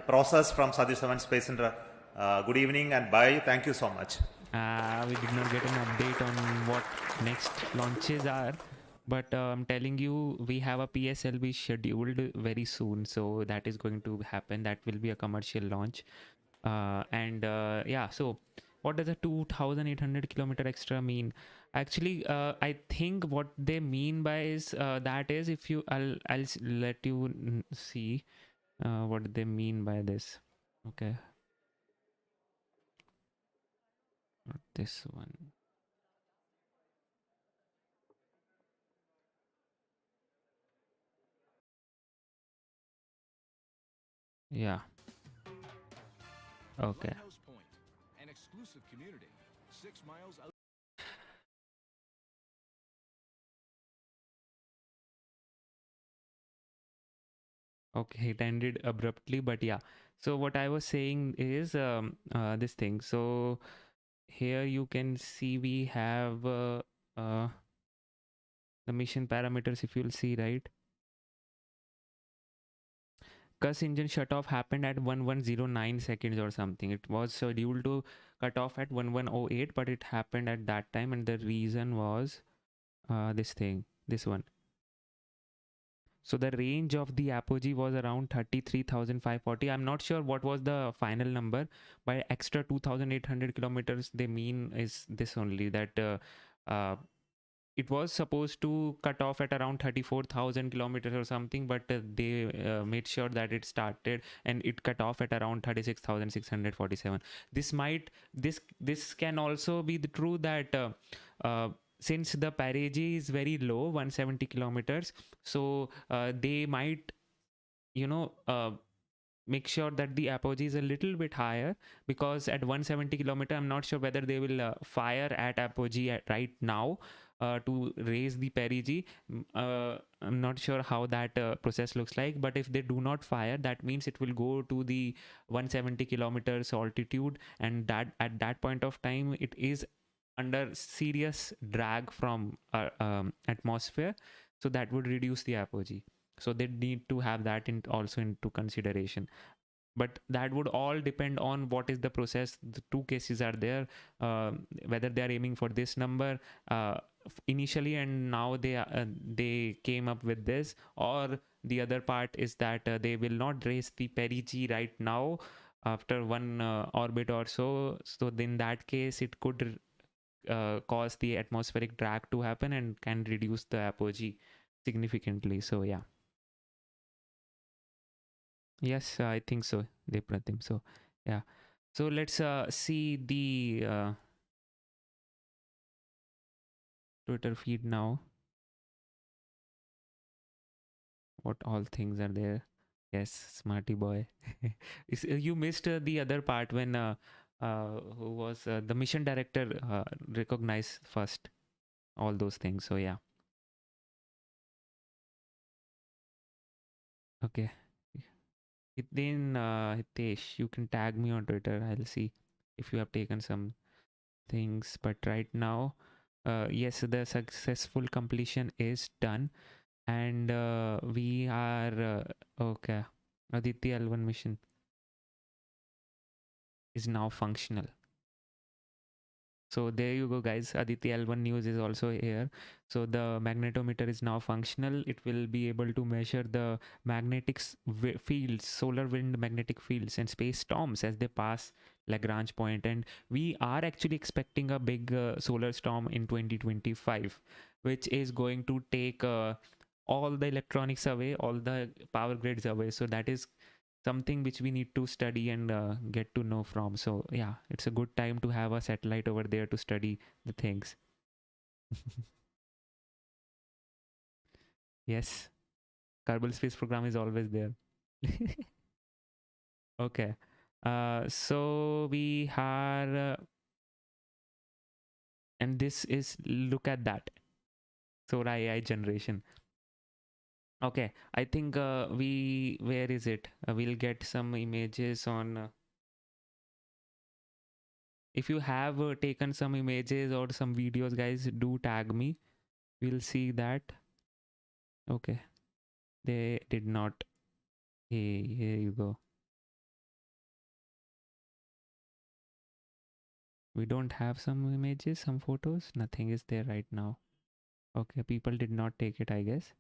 process from Satish Dhawan Space Center. Good evening and bye. Thank you so much. We did not get an update on what next launches are, but I'm telling you, we have a PSLV scheduled very soon, so that is going to happen. That will be a commercial launch. Yeah, so what does a 2,800 kilometer extra mean? Actually, I think what they mean by is that is, if you, I'll let you see what they mean by this. Okay, not this one. Yeah. Okay. An exclusive community 6 miles out. Okay, it ended abruptly, but yeah. So what I was saying is this thing. So here you can see we have the mission parameters, if you'll see, right? Cus engine shut off happened at 1109 seconds or something. It was scheduled to cut off at 1108, but it happened at that time, and the reason was this thing, this one. So the range of the apogee was around 33,540. I'm not sure what was the final number. By extra 2,800 kilometers, they mean is this only, that it was supposed to cut off at around 34,000 kilometers or something, but they made sure that it started and it cut off at around 36,647. This can also be the true that since the perigee is very low, 170 kilometers, so they might, make sure that the apogee is a little bit higher, because at 170 kilometer, I'm not sure whether they will fire at apogee right now to raise the perigee. I'm not sure how that process looks like, but if they do not fire, that means it will go to the 170 kilometers altitude, and that at that point of time, it is under serious drag from atmosphere, so that would reduce the apogee. So they need to have that also into consideration. But that would all depend on what is the process. The two cases are there, whether they are aiming for this number initially, and now they came up with this, or the other part is that they will not raise the perigee right now after one orbit or so. So in that case, it could cause the atmospheric drag to happen and can reduce the apogee significantly. So yeah. Yes, I think so, Depratim. So yeah. So let's see the Twitter feed now. What all things are there? Yes, smarty boy. You missed the other part when who was the mission director recognized first all those things. So yeah. Okay. Then Hitesh, you can tag me on Twitter. I'll see if you have taken some things. But right now, yes, the successful completion is done, and we are okay. Aditi L1 mission is now functional. So there you go, guys. Aditi L1 news is also here. So the magnetometer is now functional. It will be able to measure the magnetic fields, solar wind magnetic fields, and space storms as they pass Lagrange point. And we are actually expecting a big solar storm in 2025, which is going to take all the electronics away, all the power grids away. So that is something which we need to study and get to know from. So yeah, it's a good time to have a satellite over there to study the things. Yes, Kerbal Space Program is always there. Okay. So we are, and this is, look at that. Sora AI generation. Okay, I think where is it? We'll get some images on. If you have taken some images or some videos, guys, do tag me. We'll see that. Okay, they did not. Hey, here you go. We don't have some images, some photos. Nothing is there right now. Okay, people did not take it, I guess.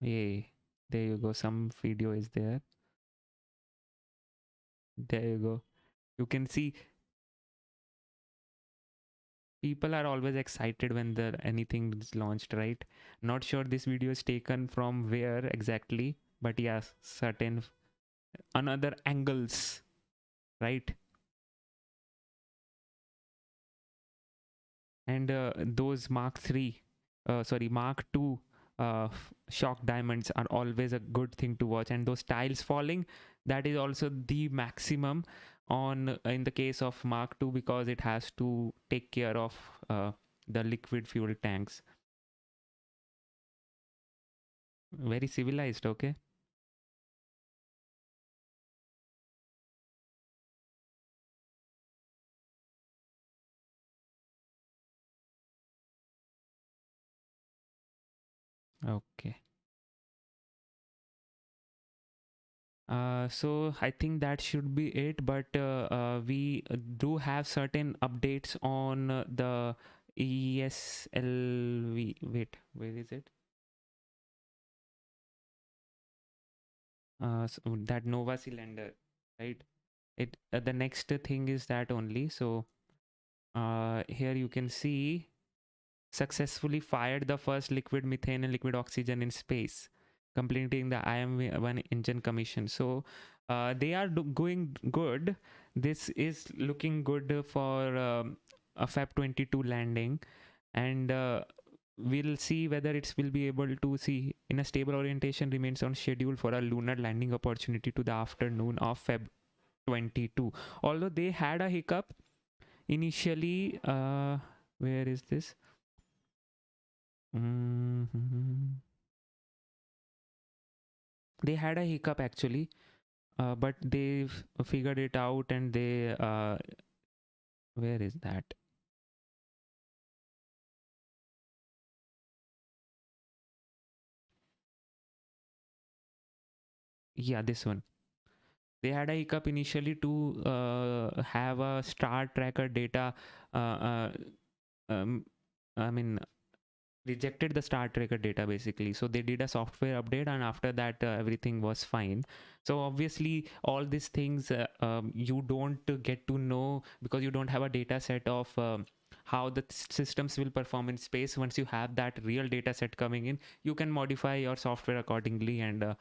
Yay, there you go. Some video is there. There you go. You can see people are always excited when anything is launched, right? Not sure this video is taken from where exactly, but yes, certain another angles, right? And those Mark II shock diamonds are always a good thing to watch, and those tiles falling, that is also the maximum on in the case of Mark II, because it has to take care of the liquid fuel tanks. Very civilized. Okay. Okay. So I think that should be it, but we do have certain updates on the ESLV. Wait, where is it? So that Nova cylinder, right? It the next thing is that only. So here you can see successfully fired the first liquid methane and liquid oxygen in space, completing the IM-1 engine commission. So they are going good. This is looking good for a Feb 22 landing, and we'll see whether it will be able to see in a stable orientation, remains on schedule for a lunar landing opportunity to the afternoon of Feb 22. Although they had a hiccup initially. Where is this? They had a hiccup actually, but they figured it out, and they where is that? Yeah, this one. They had a hiccup initially to have a star tracker data. I mean, rejected the star tracker data basically. So they did a software update, and after that everything was fine. So obviously all these things you don't get to know because you don't have a data set of how the systems will perform in space. Once you have that real data set coming in, you can modify your software accordingly and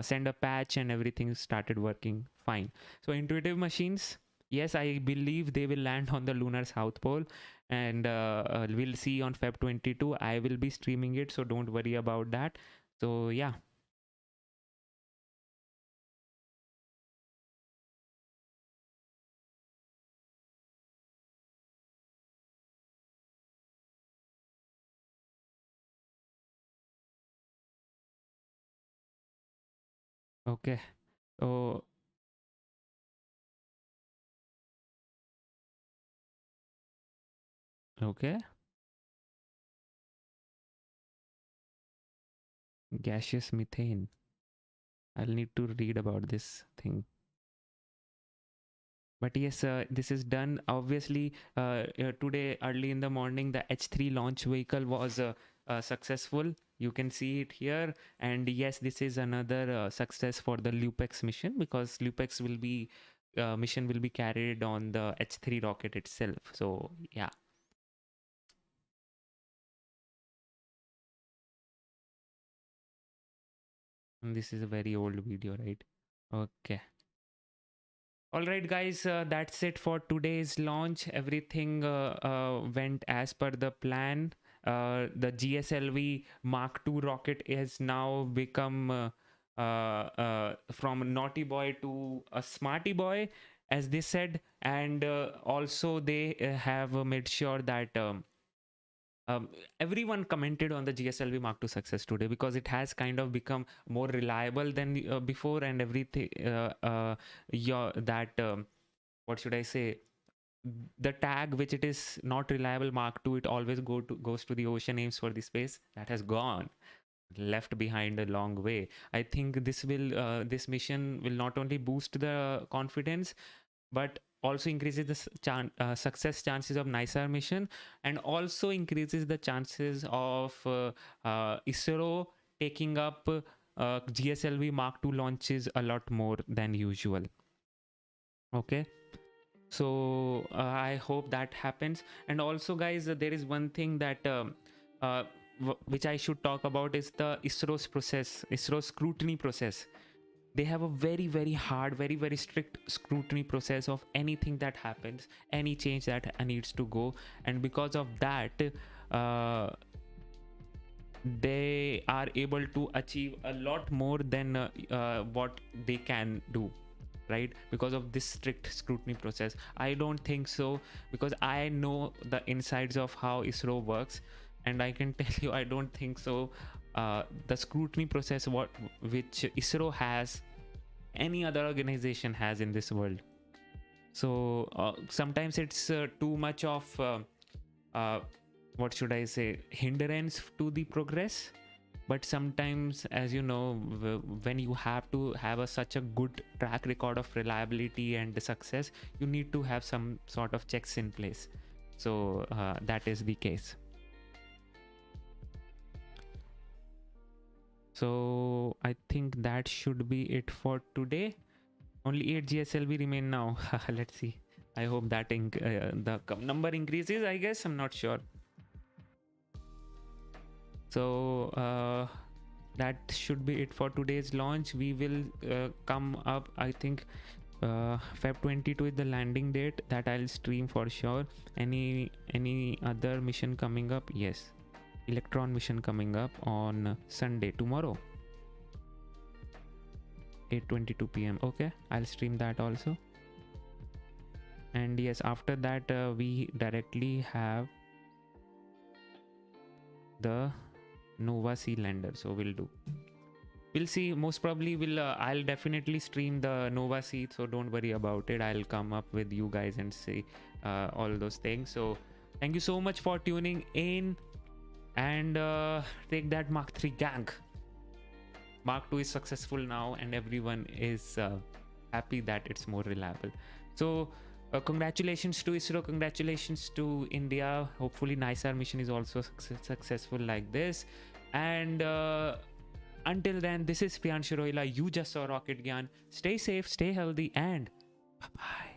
send a patch, and everything started working fine. So intuitive machines, yes, I believe they will land on the lunar south pole, and we'll see on Feb 22. I will be streaming it, so don't worry about that. So yeah. Okay. So okay. Gaseous methane. I'll need to read about this thing. But yes, this is done. Obviously, today early in the morning, the H3 launch vehicle was successful. You can see it here. And yes, this is another success for the LUPEX mission, because LUPEX will be mission will be carried on the H3 rocket itself. So yeah. And this is a very old video, right? Okay. All right, guys, that's it for today's launch. Everything went as per the plan. The GSLV Mark II rocket has now become from naughty boy to a smarty boy, as they said, and also they have made sure that everyone commented on the GSLV Mark II success today, because it has kind of become more reliable than before, and everything what should I say, the tag which it is not reliable Mark II, it always goes to the ocean, aims for the space, that has gone, left behind a long way. I think this mission will not only boost the confidence, but also increases the success chances of NISAR mission, and also increases the chances of ISRO taking up GSLV Mark II launches a lot more than usual. Okay, so I hope that happens. And also, guys, there is one thing that which I should talk about, is the ISRO's process, ISRO's scrutiny process. They have a very, very hard, very, very strict scrutiny process of anything that happens, any change that needs to go. And because of that, they are able to achieve a lot more than what they can do, right? Because of this strict scrutiny process. I don't think so, because I know the insides of how ISRO works, and I can tell you, I don't think so. The scrutiny process which ISRO has, any other organization has in this world. So sometimes it's too much of what should I say, hindrance to the progress. But sometimes, as you know, when you have to have such a good track record of reliability and success, you need to have some sort of checks in place. So that is the case. So I think that should be it for today. Only 8 GSLV remain now. Let's see. I hope that the number increases, I guess. I'm not sure. So that should be it for today's launch. We will come up, I think Feb 22 is the landing date, that I'll stream for sure. Any other mission coming up? Yes, Electron mission coming up on Sunday, tomorrow, 8:22 p.m. Okay, I'll stream that also. And yes, after that we directly have the Nova Sea lander, so we'll see. Most probably I'll definitely stream the Nova Sea, so don't worry about it. I'll come up with you guys and say all those things. So thank you so much for tuning in, and take that Mark III, gang. Mark II is successful now, and everyone is happy that it's more reliable. So congratulations to ISRO, congratulations to India. Hopefully NISAR mission is also successful like this. And until then, this is Priyanshu Rohila. You just saw Rocket Gyan. Stay safe, stay healthy, and bye-bye.